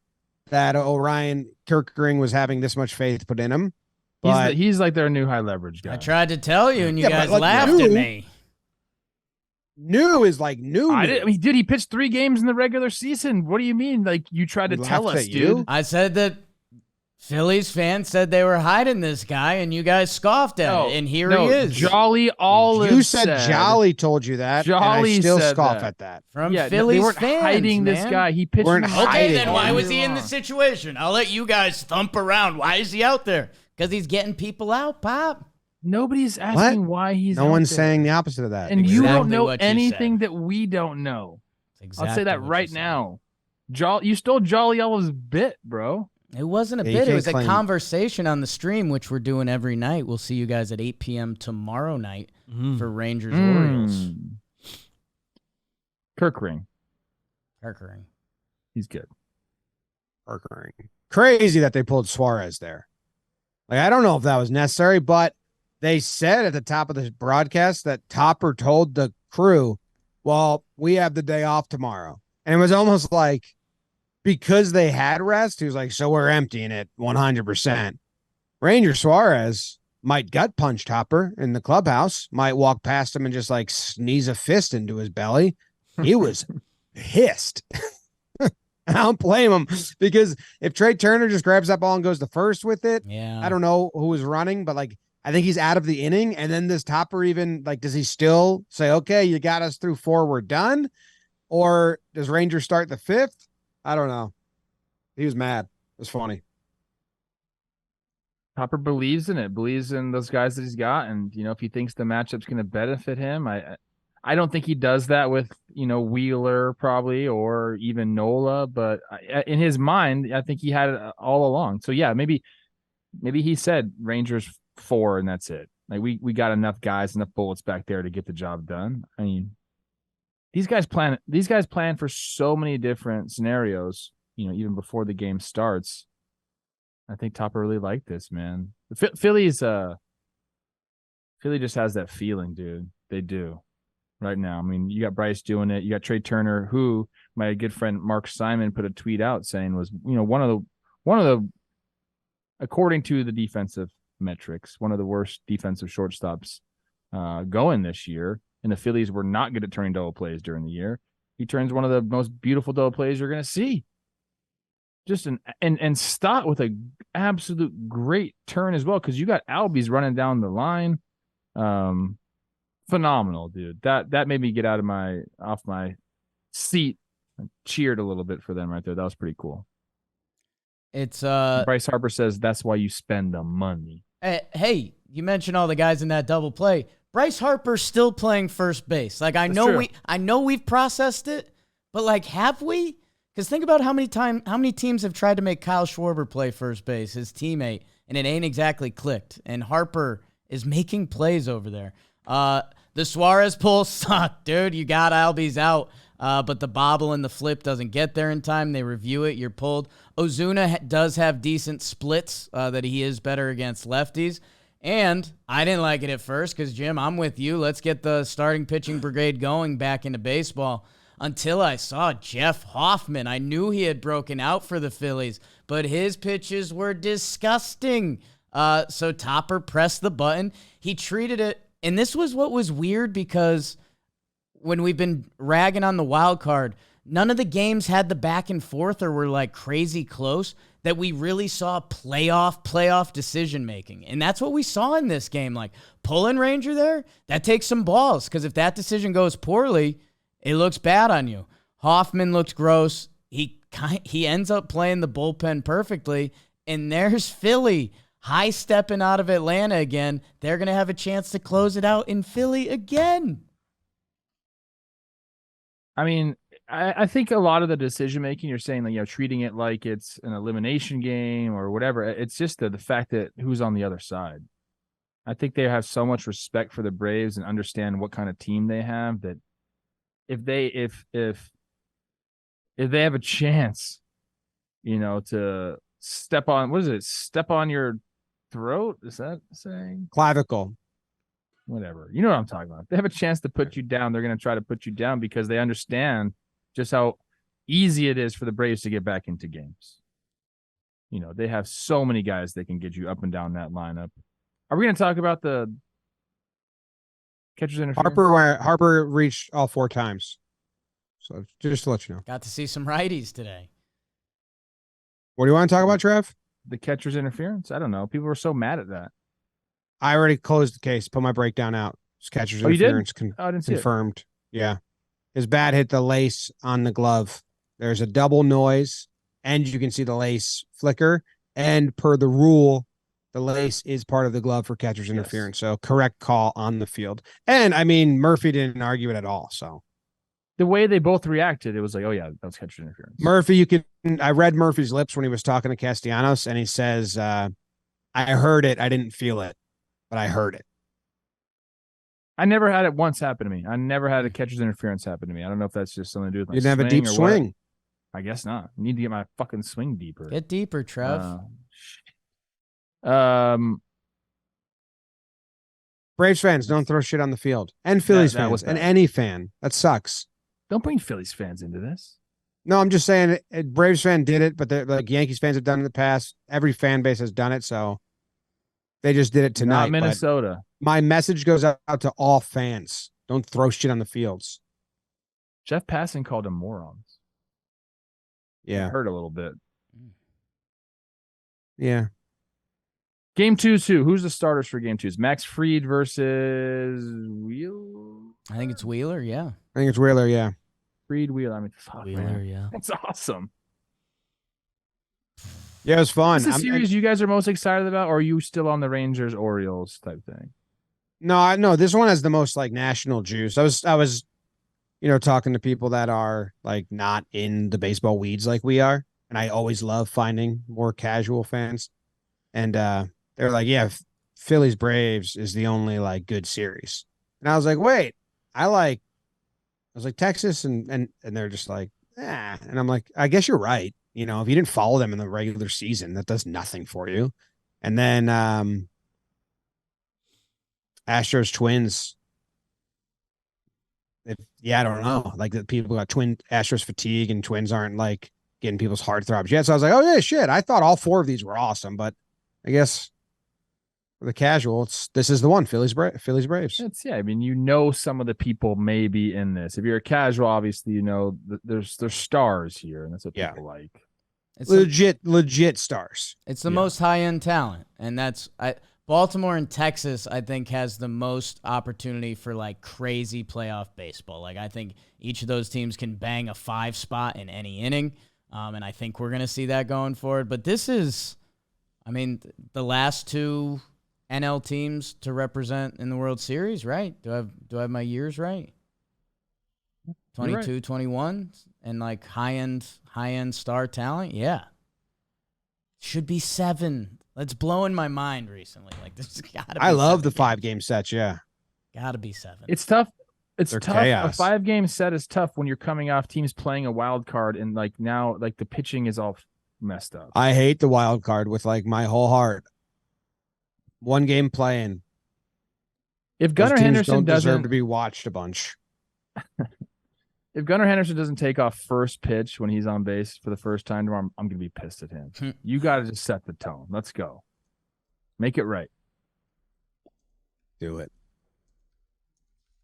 that Orion Kerkering was having this much faith put in him. But He's like their new high leverage guy. I tried to tell you, and you guys like, laughed at me. New is like new. Dude, he pitched 3 games in the regular season. What do you mean? Like, you tried to tell us, dude. I said that Phillies fans said they were hiding this guy, and you guys scoffed at it, and here he is. Jolly Olive You said Jolly told you that, Jolly and I still said scoff that. at that. From Yeah, Phillies they weren't fans, hiding this man. guy. He pitched. Weren't Okay, hiding then why him. was he in the situation? I'll let you guys thump around. Why is he out there? Because he's getting people out, Pop. Nobody's asking why he's No out one's there. saying the opposite of that. And you don't Exactly know what you anything said. that we don't know. Exactly I'll say that what right you said. now. You stole Jolly Olive's bit, bro. It wasn't a Yeah, you bit. It can't was a claim- conversation on the stream, which we're doing every night. We'll see you guys at 8 p.m. tomorrow night for Rangers Orioles. Kerkering. Kerkering. He's good. Crazy that they pulled Suarez there. Like, I don't know if that was necessary, but they said at the top of the broadcast that Topper told the crew, well, we have the day off tomorrow. And it was almost like, because they had rest, he was like, so we're emptying it 100%. Ranger Suarez might gut punch Topper in the clubhouse, might walk past him and just like sneeze a fist into his belly. He was pissed. I don't blame him, because if Trey Turner just grabs that ball and goes to first with it, Yeah. I don't know who was running, but like, I think he's out of the inning. And then this Topper even, like, does he still say, okay, you got us through 4, we're done? Or does Ranger start the 5th? I don't know. He was mad. It was funny. Topper believes in it, believes in those guys that he's got. And, if he thinks the matchup's going to benefit him, I don't think he does that with, Wheeler probably, or even Nola, but in his mind, I think he had it all along. So yeah, maybe he said Rangers 4 and that's it. Like we got enough guys, enough bullets back there to get the job done. I mean, these guys plan for so many different scenarios, even before the game starts. I think Topper really liked this, man. Philly just has that feeling, dude. They do. Right now. I mean, you got Bryce doing it. You got Trey Turner, who my good friend Mark Simon put a tweet out saying was, one of the, according to the defensive metrics, one of the worst defensive shortstops going this year. And the Phillies were not good at turning double plays during the year. He turns one of the most beautiful double plays you're going to see. just and Stott with a absolute great turn as well, because you got Albies running down the line. Phenomenal, dude. That made me get off my seat and cheered a little bit for them right there. That was pretty cool. It's Bryce Harper says that's why you spend the money. Hey, you mentioned all the guys in that double play. Bryce Harper's still playing first base. Like I know we've processed it, but like have we? Because think about how many teams have tried to make Kyle Schwarber play first base, his teammate, and it ain't exactly clicked. And Harper is making plays over there. The Suarez pull sucked, dude. You got Albies out, but the bobble and the flip doesn't get there in time. They review it. You're pulled. Ozuna does have decent splits that he is better against lefties. And I didn't like it at first because, Jim, I'm with you. Let's get the starting pitching brigade going back into baseball. Until I saw Jeff Hoffman. I knew he had broken out for the Phillies, but his pitches were disgusting. So Topper pressed the button. He treated it, and this was what was weird because when we've been ragging on the wild card, none of the games had the back and forth or were like crazy close that we really saw playoff decision making. And that's what we saw in this game. Like pulling Ranger there, that takes some balls because if that decision goes poorly, it looks bad on you. Hoffman looks gross. He ends up playing the bullpen perfectly. And there's Philly high stepping out of Atlanta again. They're going to have a chance to close it out in Philly again. I mean, I think a lot of the decision making, you're saying that, treating it like it's an elimination game or whatever. It's just the fact that who's on the other side. I think they have so much respect for the Braves and understand what kind of team they have that if they have a chance, to step on your throat, is that saying clavicle, whatever, you know what I'm talking about. If they have a chance to put you down, they're going to try to put you down because they understand just how easy it is for the Braves to get back into games. They have so many guys that can get you up and down that lineup. Are we going to talk about the catcher's interference? Harper reached all 4 times. So just to let you know. Got to see some righties today. What do you want to talk about, Trev? The catcher's interference? I don't know. People were so mad at that. I already closed the case. Put my breakdown out. It's catcher's interference. I didn't see confirmed. It. Yeah. His bat hit the lace on the glove. There's a double noise, and you can see the lace flicker. And per the rule, the lace is part of the glove for catcher's interference. So correct call on the field. And I mean, Murphy didn't argue it at all. So the way they both reacted, it was like, oh yeah, that was catcher's interference. Murphy, I read Murphy's lips when he was talking to Castellanos, and he says, I heard it. I didn't feel it, but I heard it. I never had it once happen to me. I never had a catcher's interference happen to me. I don't know if that's just something to do with my You didn't have a deep swing. What. I guess not. I need to get my fucking swing deeper. Get deeper, Trev. Braves fans, don't throw shit on the field. And Phillies fans, and any fan. That sucks. Don't bring Phillies fans into this. No, I'm just saying Braves fan did it, but like Yankees fans have done it in the past. Every fan base has done it, so they just did it tonight. Not Minnesota. My message goes out to all fans. Don't throw shit on the fields. Jeff Passan called them morons. Yeah. It hurt a little bit. Yeah. Game 2, who's the starters for game 2? Is Max Fried versus Wheeler? I think it's Wheeler, yeah. I think it's Wheeler, yeah. Fried, Wheeler. I mean, fuck, Wheeler, man. yeah. That's awesome. Yeah, it was fun. Is this the series you guys are most excited about, or are you still on the Rangers Orioles type thing? No, this one has the most like national juice. I was, talking to people that are like not in the baseball weeds like we are, and I always love finding more casual fans, and they're like, yeah, Phillies Braves is the only like good series, and I was like, wait, I was like Texas, and they're just like, and I'm like, I guess you're right. If you didn't follow them in the regular season, that does nothing for you. And then Astros Twins. I don't know. Like the people got Astros fatigue and Twins aren't like getting people's heartthrobs yet. So I was like, oh yeah, shit. I thought all 4 of these were awesome, but I guess for the casual, this is the one. Phillies Braves. I mean, some of the people may be in this. If you're a casual, obviously, there's stars here, and that's what people like. It's legit stars. It's the most high-end talent, and Baltimore and Texas, I think, has the most opportunity for like crazy playoff baseball. Like I think each of those teams can bang a 5 spot in any inning, and I think we're gonna see that going forward. But this is, I mean, the last 2 NL teams to represent in the World Series, right? Do I have my years right? 22, right. 21, and like high-end star talent, yeah. Should be 7. That's blowing my mind recently. Like this has got to be I love the games. 5-game sets, yeah. Got to be 7. It's tough. They're tough. Chaos. A 5-game set is tough when you're coming off teams playing a wild card and like now like the pitching is all messed up. I hate the wild card with like my whole heart. 1 game playing. If Gunnar Henderson doesn't deserve to be watched a bunch. If Gunnar Henderson doesn't take off first pitch when he's on base for the first time tomorrow, I'm going to be pissed at him. You got to just set the tone. Let's go. Make it right. Do it.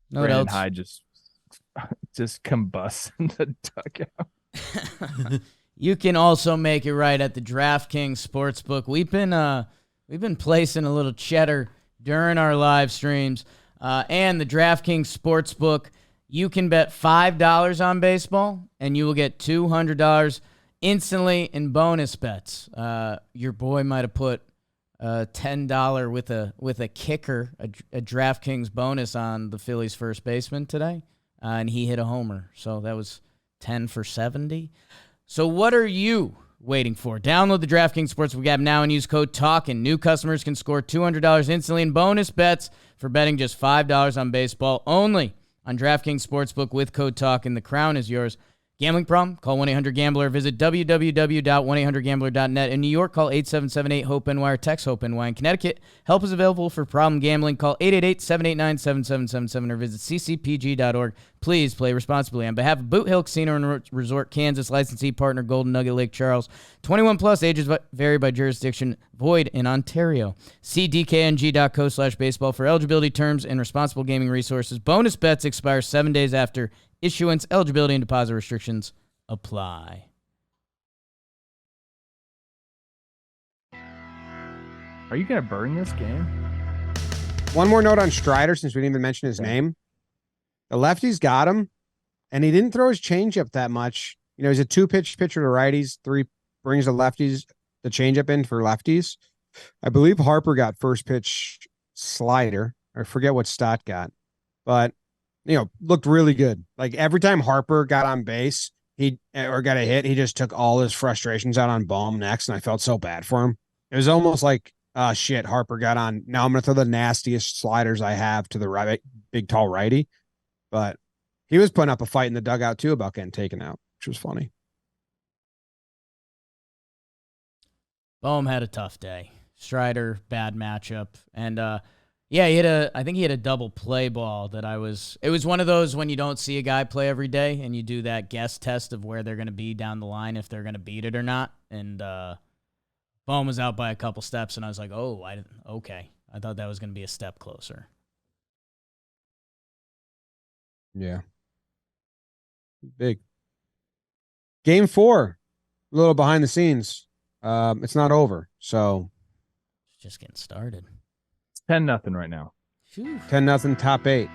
No Brandon Hyde just combusts in the dugout. You can also make it right at the DraftKings Sportsbook. We've been placing a little cheddar during our live streams, and the DraftKings Sportsbook. You can bet $5 on baseball, and you will get $200 instantly in bonus bets. Your boy might have put $10 with a kicker, a DraftKings bonus on the Phillies first baseman today, and he hit a homer. So that was 10 for 70. So what are you waiting for? Download the DraftKings Sportsbook app now and use code TALKIN. New customers can score $200 instantly in bonus bets for betting just $5 on baseball only on DraftKings Sportsbook with code TALKIN. The crown is yours. Gambling problem? Call 1-800-GAMBLER. Visit www.1800gambler.net. In New York, call 877-8-HOPE-NY or text HOPE-NY. In Connecticut, help is available for problem gambling. Call 888-789-7777 or visit ccpg.org. Please play responsibly. On behalf of Boot Hill Casino and Resort, Kansas, licensee partner Golden Nugget Lake Charles. 21 plus, ages vary by jurisdiction, void in Ontario. See dkng.co/baseball for eligibility terms and responsible gaming resources. Bonus bets expire 7 days after issuance. Eligibility and deposit restrictions apply. Are you going to burn this game? One more note on Strider, since we didn't even mention his name. The lefties got him, and he didn't throw his changeup that much. You know, he's a 2-pitch pitcher to righties, 3 brings the lefties, the changeup in for lefties. I believe Harper got first pitch slider. I forget what Stott got, but you know, looked really good. Like every time Harper got on base, or got a hit, he just took all his frustrations out on Bohm next, and I felt so bad for him. It was almost like, shit, Harper got on. Now I'm going to throw the nastiest sliders I have to the right, big, tall righty. But he was putting up a fight in the dugout, too, about getting taken out, which was funny. Bohm had a tough day. Strider, bad matchup. And, yeah, I think he had a double play ball it was one of those when you don't see a guy play every day and you do that guess test of where they're going to be down the line, if they're going to beat it or not. And Bohm was out by a couple steps, and I was like, okay. I thought that was going to be a step closer. Yeah. Big. Game 4, a little behind the scenes. It's not over, so. It's just getting started. 10-0 right now. 10-0 top 8.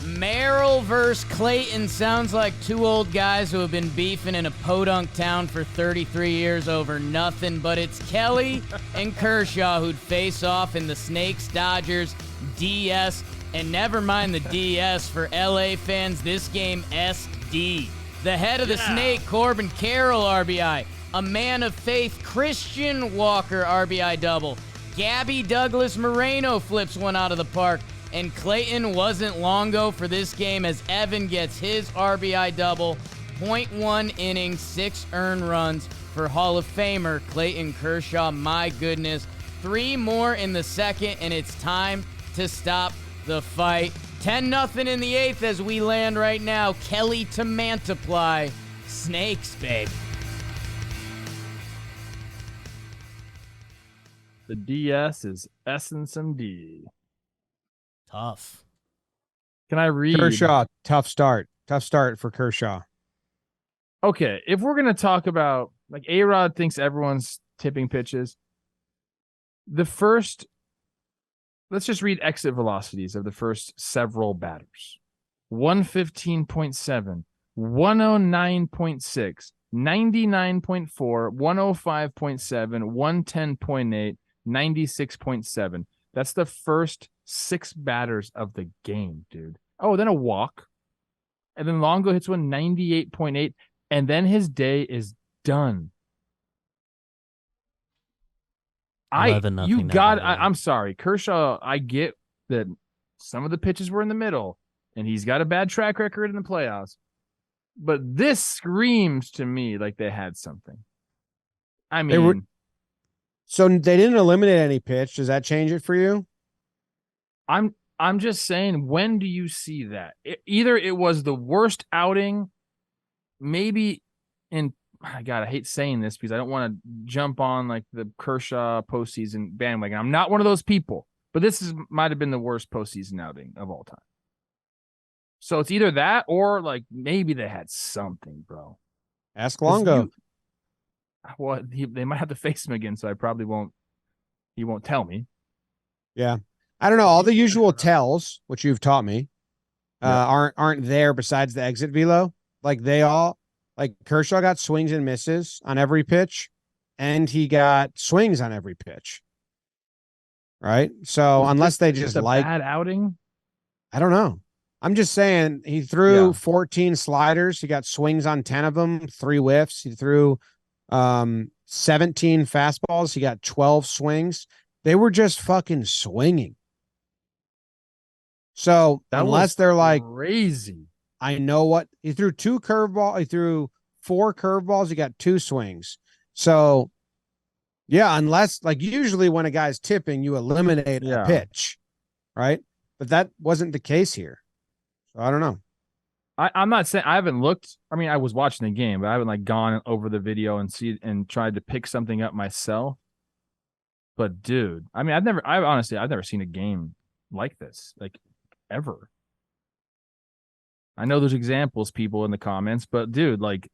Merrill versus Clayton sounds like 2 old guys who have been beefing in a podunk town for 33 years over nothing, but it's Kelly and Kershaw who'd face off in the Snakes-Dodgers DS, and never mind the DS for LA fans, this game SD. The head of the Snake, Corbin Carroll, RBI. A man of faith, Christian Walker, RBI double. Gabby Douglas Moreno flips one out of the park. And Clayton wasn't long ago for this game as Evan gets his RBI double. 0.1 innings, 6 earned runs for Hall of Famer Clayton Kershaw. My goodness. 3 more in the second, and it's time to stop the fight. 10-0 in the 8th as we land right now. Kelly to Mantiply. Snakes, babe. The DS is essing some D. Tough. Can I read? Kershaw, tough start. Tough start for Kershaw. Okay, if we're gonna talk about like A-Rod thinks everyone's tipping pitches, let's just read exit velocities of the first several batters. 115.7, 109.6, 99.4, 105.7, 110.8, 96.7. That's the first 6 batters of the game, dude. Oh, then a walk. And then Longo hits one 98.8, and then his day is done. 11-0. I'm sorry, Kershaw. I get that some of the pitches were in the middle, and he's got a bad track record in the playoffs. But this screams to me like they had something. I mean, so they didn't eliminate any pitch. Does that change it for you? I'm just saying, when do you see that? Either it was the worst outing, maybe in. God, I hate saying this because I don't want to jump on like the Kershaw postseason bandwagon. I'm not one of those people, but might have been the worst postseason outing of all time. So it's either that or like maybe they had something, bro. Ask Longo. They might have to face him again, so I probably won't. He won't tell me. Yeah, I don't know. All the usual tells, which you've taught me, aren't there besides the exit velo. Like Kershaw got swings and misses on every pitch, and he got swings on every pitch. Right. So unless they just like bad outing, I don't know. I'm just saying he threw 14 sliders. He got swings on 10 of them, 3 whiffs. He threw 17 fastballs. He got 12 swings. They were just fucking swinging. So unless they're like crazy, I know what he threw 2 curveballs. He threw 4 curveballs. He got 2 swings. So yeah, unless like usually when a guy's tipping, you eliminate a pitch, right? But that wasn't the case here. So I don't know. I'm not saying I haven't looked. I mean, I was watching the game, but I haven't like gone over the video and tried to pick something up myself. But dude, I mean, I've never seen a game like this, like ever. I know there's examples, people in the comments, but dude, like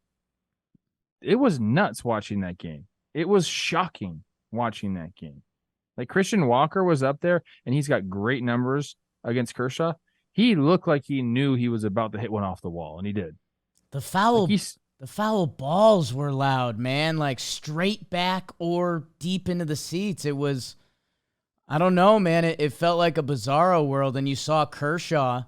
it was nuts watching that game. It was shocking watching that game. Like Christian Walker was up there and he's got great numbers against Kershaw. He looked like he knew he was about to hit one off the wall, and he did. The foul balls were loud, man, like straight back or deep into the seats. It was, I don't know, man. It felt like a bizarro world, and you saw Kershaw,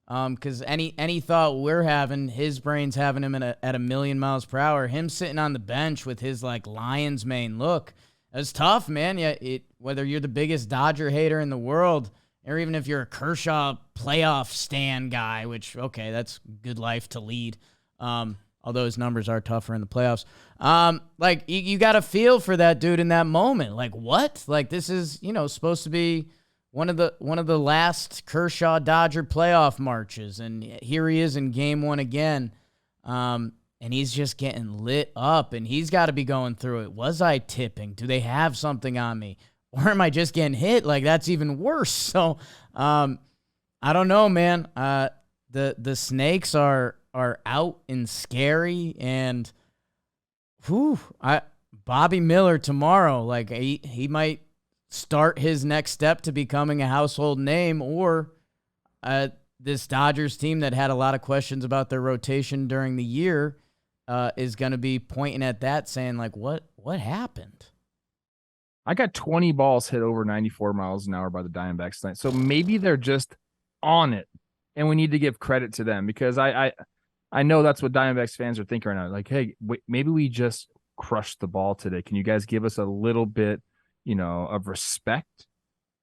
because any thought we're having, his brain's having him at 1,000,000 miles per hour. Him sitting on the bench with his like lion's mane look, it's tough, man. Yeah, whether you're the biggest Dodger hater in the world, or even if you're a Kershaw playoff stan guy, which, okay, that's good life to lead. Although his numbers are tougher in the playoffs. Like you got to feel for that dude in that moment. Like what? Like this is, supposed to be one of the last Kershaw Dodger playoff marches. And here he is in game 1 again. And he's just getting lit up, and he's got to be going through it. Was I tipping? Do they have something on me? Or am I just getting hit? Like, that's even worse. So, I don't know, man. The snakes are out and scary, and Bobby Miller tomorrow, like he might start his next step to becoming a household name, or this Dodgers team that had a lot of questions about their rotation during the year is going to be pointing at that, saying like, what happened? I got 20 balls hit over 94 miles an hour by the Diamondbacks tonight. So maybe they're just on it, and we need to give credit to them, because I know that's what Diamondbacks fans are thinking right now. Like, hey, maybe we just crushed the ball today. Can you guys give us a little bit, of respect?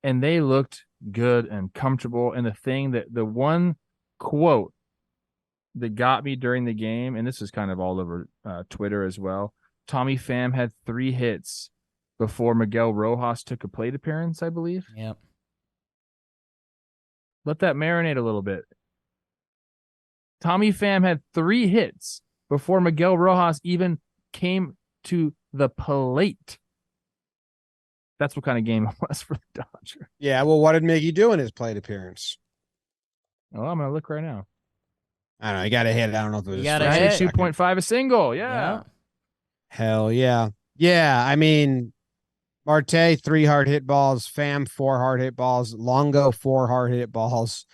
And they looked good and comfortable. And the one quote that got me during the game, and this is kind of all over Twitter as well, Tommy Pham had 3 hits before Miguel Rojas took a plate appearance, I believe. Yep. Let that marinate a little bit. Tommy Pham had 3 hits before Miguel Rojas even came to the plate. That's what kind of game it was for the Dodgers. Yeah, well, what did Miggy do in his plate appearance? Oh, I'm going to look right now. I don't know. He got a hit. I don't know if it was He got a first or hit. second. 2.5 a single. Yeah. Hell yeah. Yeah. I mean, Marte, 3 hard hit balls. Pham, 4 hard hit balls. Longo, 4 hard hit balls.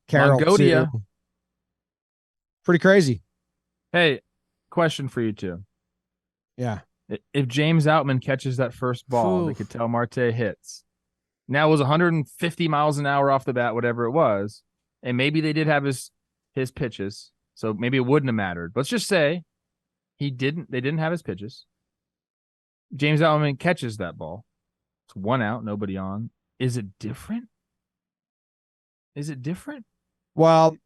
Carroll, Mongolia. 2. Pretty crazy. Hey, question for you two. Yeah. If James Outman catches that first ball, they could tell Marte hits. Now it was 150 miles an hour off the bat, whatever it was. And maybe they did have his pitches. So maybe it wouldn't have mattered. Let's just say they didn't have his pitches. James Outman catches that ball. It's 1 out, nobody on. Is it different? Well,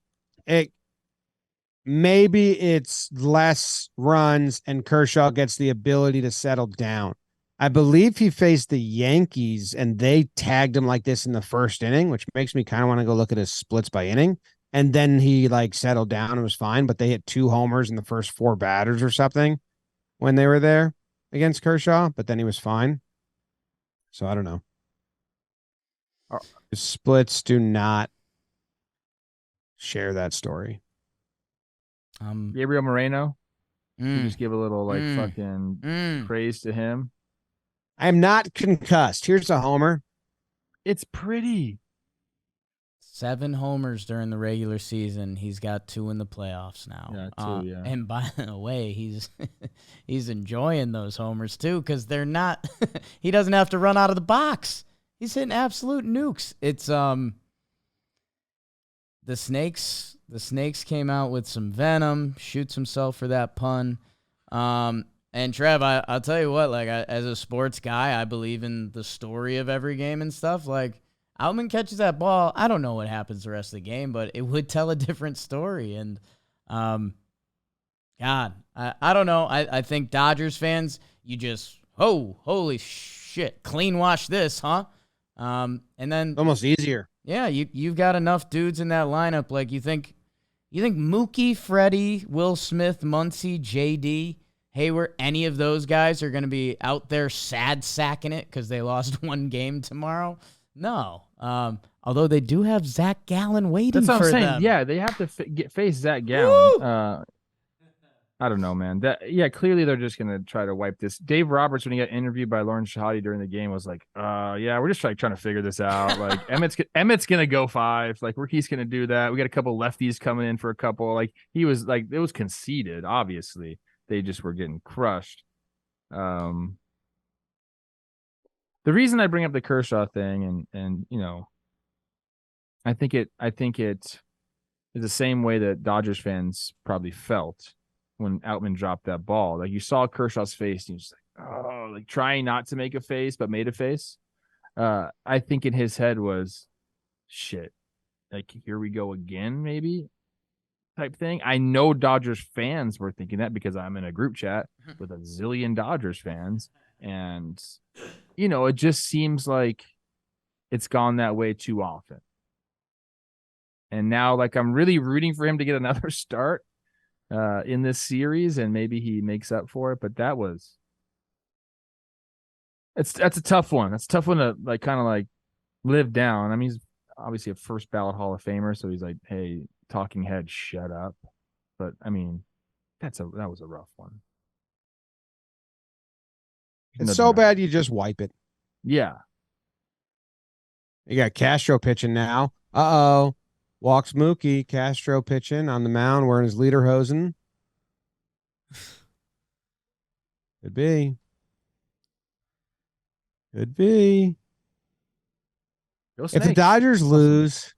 maybe it's less runs and Kershaw gets the ability to settle down. I believe he faced the Yankees and they tagged him like this in the first inning, which makes me kind of want to go look at his splits by inning. And then he like settled down and was fine, but they hit 2 homers in the first 4 batters or something when they were there against Kershaw, but then he was fine. So I don't know. His splits do not share that story. Gabriel Moreno. You just give a little fucking praise to him. I am not concussed. Here's a homer. It's pretty. 7 homers during the regular season. He's got 2 in the playoffs now. Yeah, 2, yeah. And by the way, he's enjoying those homers too because they're not. He doesn't have to run out of the box. He's hitting absolute nukes. It's the Snakes. The Snakes came out with some venom. Shoots himself for that pun. And Trev, I'll tell you what. Like as a sports guy, I believe in the story of every game and stuff. Like. Outman catches that ball. I don't know what happens the rest of the game, but it would tell a different story. And, God, I don't know. I think Dodgers fans, you just, holy shit, clean wash this, huh? And then Almost easier. Yeah, you've got enough dudes in that lineup. Like you think Mookie, Freddie, Will Smith, Muncy, JD, Hayward, any of those guys are going to be out there sad sacking it because they lost 1 game tomorrow? No. Although they do have Zach Gallen waiting for them. That's what I'm saying. Yeah, they have to face Zach Gallen. I don't know, man. Clearly they're just going to try to wipe this. Dave Roberts, when he got interviewed by Lauren Shahadi during the game, was like, we're just trying to figure this out. Like, Emmett's going to go 5. Like, Rickey's going to do that. We got a couple lefties coming in for a couple. Like, he was like, it was conceded, obviously. They just were getting crushed. The reason I bring up the Kershaw thing and you know, I think it is the same way that Dodgers fans probably felt when Outman dropped that ball. Like you saw Kershaw's face and he was like, trying not to make a face, but made a face. I think in his head was shit. Like, here we go again, maybe type thing. I know Dodgers fans were thinking that because I'm in a group chat with a zillion Dodgers fans. And, you know, it just seems like it's gone that way too often. And now, like, I'm really rooting for him to get another start in this series, and maybe he makes up for it. But that's a tough one. That's a tough one to, like, kind of, like, live down. I mean, he's obviously a first ballot Hall of Famer, so he's like, hey, talking head, shut up. But, I mean, that was a rough one. It's so bad you just wipe it. Yeah. You got Castro pitching now. Uh-oh. Walks Mookie. Castro pitching on the mound wearing his lederhosen. Could be. If the Dodgers lose,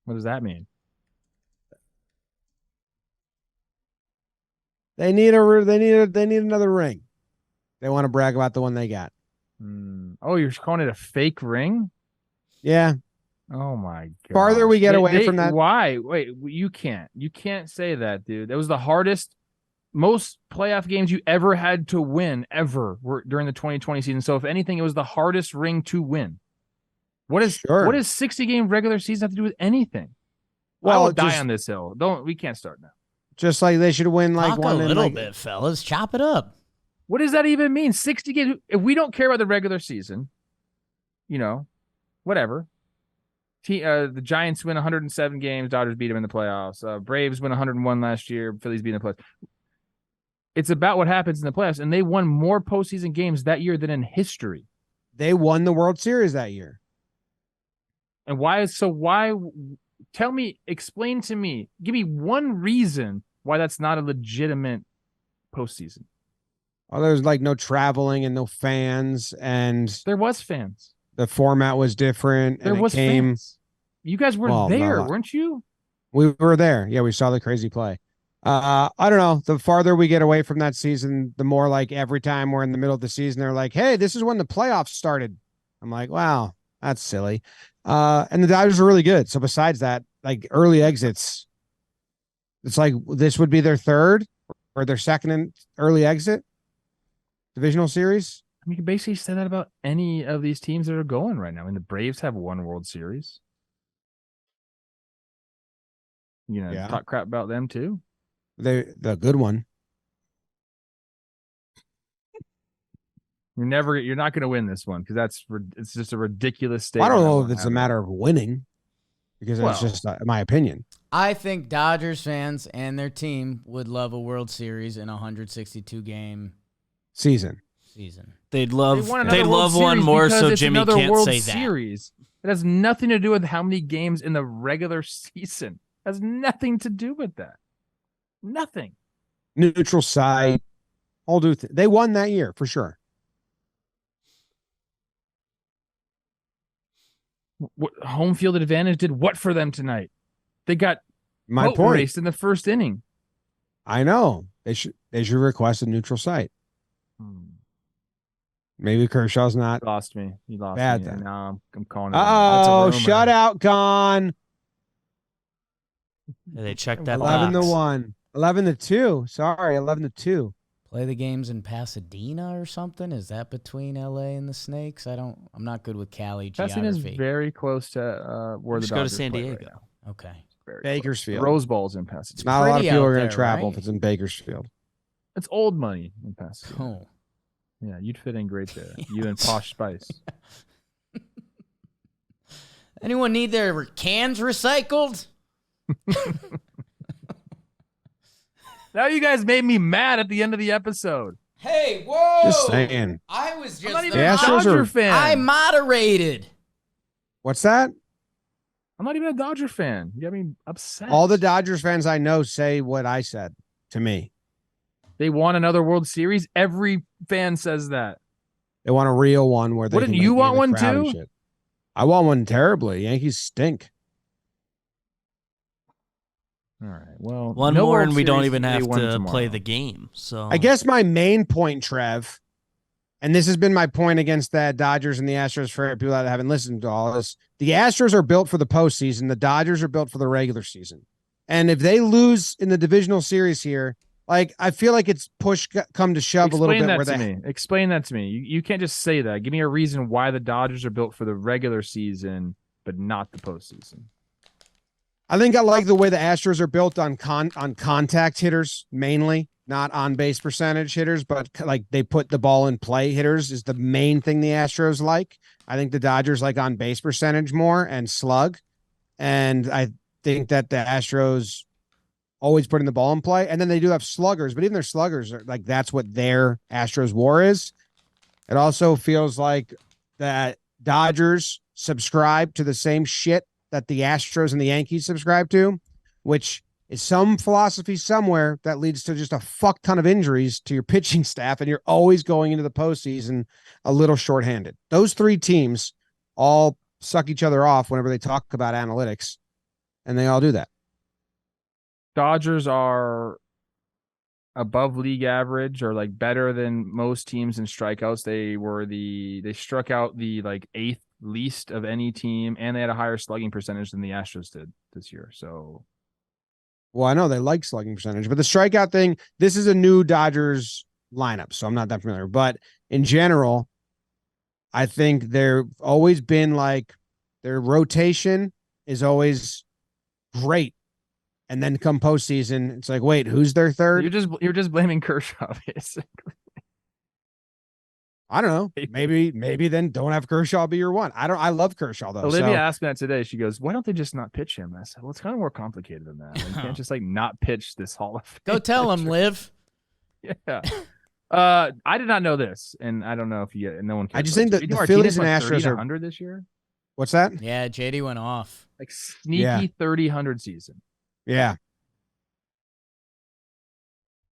what does that mean? They need another ring. They want to brag about the one they got. Oh, you're calling it a fake ring? Yeah. Oh my god. Farther we get away from that. Why? Wait, you can't say that, dude. That was the hardest, most playoff games you ever had to win ever were during the 2020 season. So if anything, it was the hardest ring to win. What is 60-game regular season have to do with anything? Well, I will die on this hill. We can't start now. Just like they should win like Talk one a little bit, fellas. Chop it up. What does that even mean? 60 games. If we don't care about the regular season, whatever. The Giants win 107 games. Dodgers beat them in the playoffs. Braves win 101 last year. Phillies beat in the playoffs. It's about what happens in the playoffs, and they won more postseason games that year than in history. They won the World Series that year. And why? Explain to me, give me one reason why that's not a legitimate postseason. Oh, there's like no traveling and no fans, and there was fans. The format was different. There was fans. You guys were there, weren't you? We were there. Yeah, we saw the crazy play. I don't know. The farther we get away from that season, the more like every time we're in the middle of the season, they're like, hey, this is when the playoffs started. I'm like, wow, that's silly. And the Dodgers are really good. So besides that, like early exits, it's like this would be their third or their second early exit divisional series. I mean, you can basically say that about any of these teams that are going right now. I mean, the Braves have one World Series. Talk crap about them too. The good one. You're not going to win this one because it's just a ridiculous statement. I don't know if it's a matter of winning because that's just my opinion. I think Dodgers fans and their team would love a World Series in a 162 game season. They'd love one more so Jimmy can't World say Series. It has nothing to do with how many games in the regular season. It has nothing to do with that. Nothing. Neutral site. They won that year for sure. What home field advantage did what for them tonight? They got raced in the first inning. I know. They should request a neutral site. Maybe Kershaw's not. Lost me. He lost bad me. Then. No, I'm calling it. Oh, shut out, gone. Yeah, they checked that 11-1. 11-2. Sorry, 11-2. Play the games in Pasadena or something? Is that between LA and the Snakes? I'm not good with Cali geography. Pasadena is very close to where the Dodgers go to San Diego. Right now. Okay. Bakersfield. Rose Bowl's in Pasadena. Not a lot of people are going there, to travel right? if it's in Bakersfield. It's old money in Pasadena. Oh. Yeah, you'd fit in great there. You and Posh Spice. Anyone need their cans recycled? Now you guys made me mad at the end of the episode. Hey, whoa! Just saying. I was just I'm not even a Dodger fan. I moderated. What's that? I'm not even a Dodger fan. You got me upset. All the Dodgers fans I know say what I said to me. They want another World Series. Every fan says that. They want a real one where they Wouldn't you want one too? Shit. I want one terribly. Yankees stink. All right. Well, one more and we don't even have to play the game. So I guess my main point, Trev, and this has been my point against the Dodgers and the Astros for people that haven't listened to all this. The Astros are built for the postseason. The Dodgers are built for the regular season. And if they lose in the divisional series here, like I feel like it's push come to shove a little bit. Explain that to me. You can't just say that. Give me a reason why the Dodgers are built for the regular season, but not the postseason. I think I like the way the Astros are built on contact hitters mainly, not on base percentage hitters, but like they put the ball in play hitters is the main thing the Astros like. I think the Dodgers like on base percentage more and slug. And I think that the Astros always putting the ball in play. And then they do have sluggers, but even their sluggers are like, that's what their Astros war is. It also feels like that Dodgers subscribe to the same shit that the Astros and the Yankees subscribe to, which is some philosophy somewhere that leads to just a fuck ton of injuries to your pitching staff. And you're always going into the postseason a little shorthanded. Those three teams all suck each other off whenever they talk about analytics, and they all do that. Dodgers are above league average or like better than most teams in strikeouts. They struck out the like eighth least of any team, and they had a higher slugging percentage than the Astros did this year. So, well, I know they like slugging percentage, but the strikeout thing, this is a new Dodgers lineup, so I'm not that familiar. But in general, I think they've always been like their rotation is always great. And then come postseason, it's like, wait, who's their third? You're just blaming Kershaw, basically. I don't know. Maybe then don't have Kershaw be your one. I love Kershaw though. Olivia asked me that today. She goes, "Why don't they just not pitch him?" I said, "Well, it's kind of more complicated than that. You can't just like not pitch this Hall of Fame." Go tell him, Liv. Yeah. I did not know this, and I don't know if you. No one. I just think that the Phillies and Astros are 100 this year. What's that? Yeah, JD went off. Like sneaky 30-100 season. Yeah.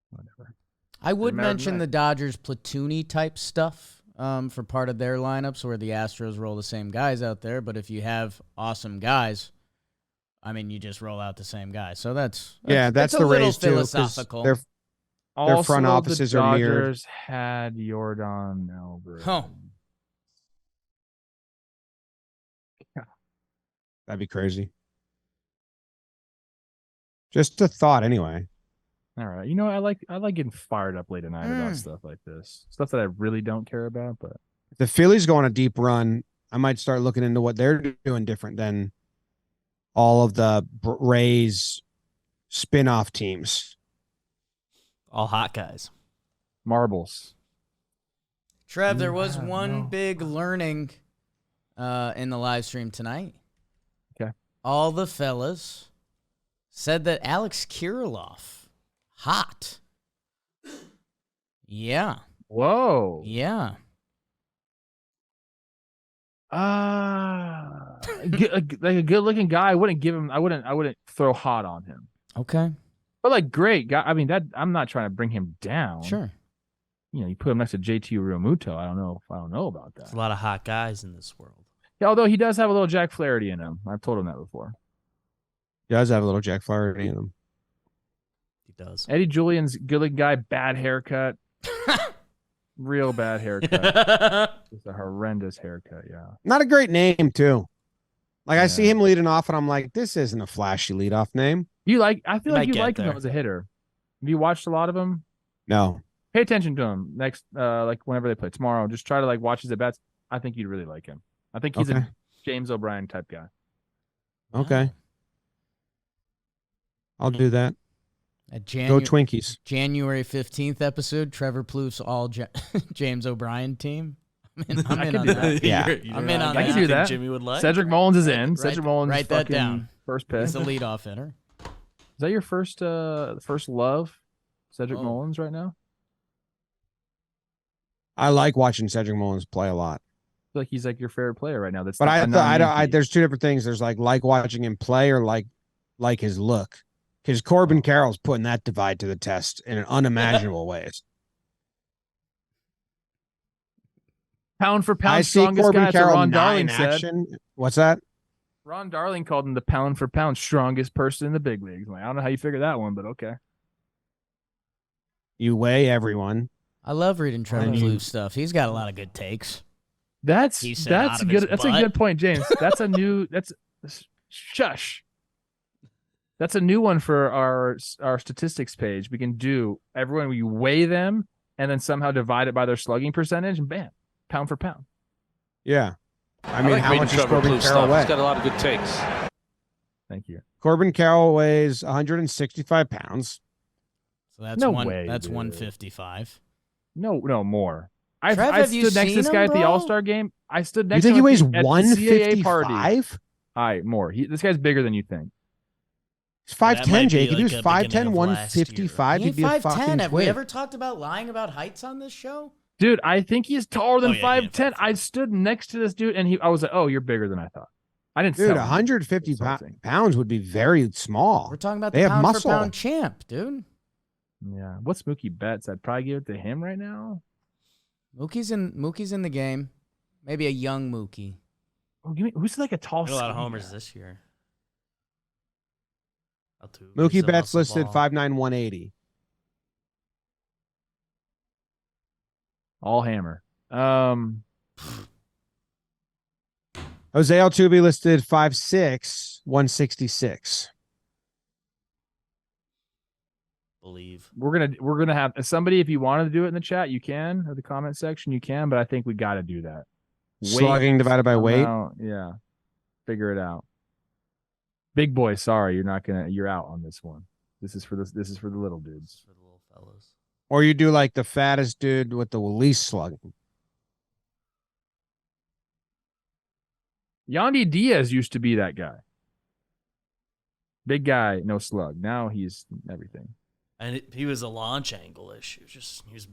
Whatever. I would mention the Dodgers platoony type stuff for part of their lineups where the Astros roll the same guys out there. But if you have awesome guys, I mean, you just roll out the same guys. So that's the Rays too. Philosophical. Their front offices the are mirrored. Dodgers had Yordan Alvarez. Oh. That'd be crazy. Just a thought, anyway. All right. You know, I like getting fired up late at night about stuff like this. Stuff that I really don't care about, but if the Phillies go on a deep run, I might start looking into what they're doing different than all of the Rays spin-off teams. All hot guys. Marbles. Trev, there was one big learning in the live stream tonight. Okay. All the fellas said that Alex Kirilloff hot. Yeah. Whoa. Yeah. Like a good-looking guy. I wouldn't throw hot on him. Okay. But like great guy. I mean, that I'm not trying to bring him down. Sure. You know, you put him next to JT Realmuto. I don't know about that. There's a lot of hot guys in this world. Yeah, although he does have a little Jack Flaherty in him. I've told him that before. He does have a little Jack Flaherty in him. He does. Eddie Julian's good-looking guy, bad haircut. Real bad haircut. It's a horrendous haircut, yeah. Not a great name, too. Like, I see him leading off, and I'm like, this isn't a flashy leadoff name. I feel like you like him as a hitter. Have you watched a lot of him? No. Pay attention to him next, like whenever they play tomorrow. Just try to like watch his at-bats. I think you'd really like him. I think he's a James O'Brien type guy. Okay. I'll do that. Go Twinkies. January 15th episode, Trevor Plouffe's all James O'Brien team. I'm in on that. Yeah. I'm in on that. I can do that. Jimmy would like. Cedric Mullins is in. Cedric Mullins write that down. First pitch. He's the leadoff hitter. Is that your first love, Cedric Mullins right now? I like watching Cedric Mullins play a lot. I feel like he's like your favorite player right now. That's but I there's two different things. There's like watching him play or like his look. Because Corbin Carroll's putting that divide to the test in unimaginable ways. Pound for pound, I see Corbin Carroll Ron Darling said. Action. What's that? Ron Darling called him the pound for pound strongest person in the big leagues. Like, I don't know how you figure that one, but okay. You weigh everyone. I love reading Trevor Plouffe stuff. He's got a lot of good takes. That's good. That's a good point, James. That's shush. That's a new one for our statistics page. We can do everyone. We weigh them and then somehow divide it by their slugging percentage, and bam, pound for pound. Yeah, I mean, like how much does Corbin Carroll weigh? He's got a lot of good takes. Thank you. Corbin Carroll weighs 165 pounds. So that's That's 155. No, more. I stood next to this guy at the All-Star game. I stood next to him. You think he weighs at 155? All right, more. This guy's bigger than you think. He's 5'10", Jake. If he was 5'10", 155, he'd be a fucking twig. Have we ever talked about lying about heights on this show? Dude, I think he's taller than 5'10". I stood next to this dude, and I was like, oh, you're bigger than I thought. I didn't. Dude, 150 pounds would be very small. We're talking about the pound for pound champ, dude. Yeah. What's Mookie Betts? I'd probably give it to him right now. Mookie's in the game. Maybe a young Mookie. Oh, who's like a tall? A lot of homers this year. Mookie Betts listed 5'9", 180. All hammer. Jose Altuve listed 5'6", 166. Believe we're gonna have somebody. If you wanted to do it in the chat, you can, or the comment section, you can. But I think we got to do that. Slugging divided by weight. Yeah, figure it out. Big boy, sorry, you're out on this one. This is for the little dudes. For the little fellas. Or you do like the fattest dude with the least slugging. Yandy Diaz used to be that guy. Big guy, no slug. Now he's everything. And he was a launch angle issue. He was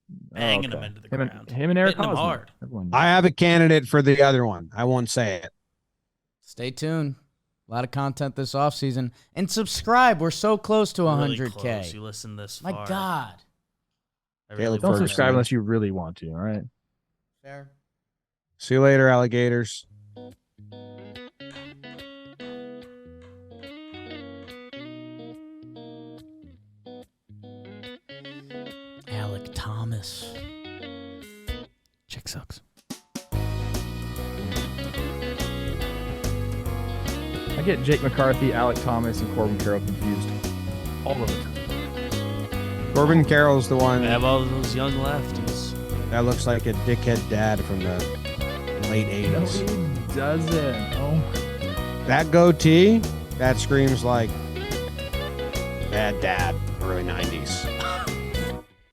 banging him into the ground. Him and Eric hitting him Hosmer. hard. I have a candidate for the other one. I won't say it. Stay tuned. A lot of content this offseason. And subscribe. We're so close to 100K. Really close. You listen this far. My God. Don't subscribe unless you really want to, all right? Fair. See you later, alligators. Alec Thomas. Chick sucks. I get Jake McCarthy, Alec Thomas, and Corbin Carroll confused all of the time. Corbin Carroll's the one We have all those young lefties. that looks like a dickhead dad from the late 80s. No, he doesn't. Oh, That goatee, that screams like bad dad, early 90s.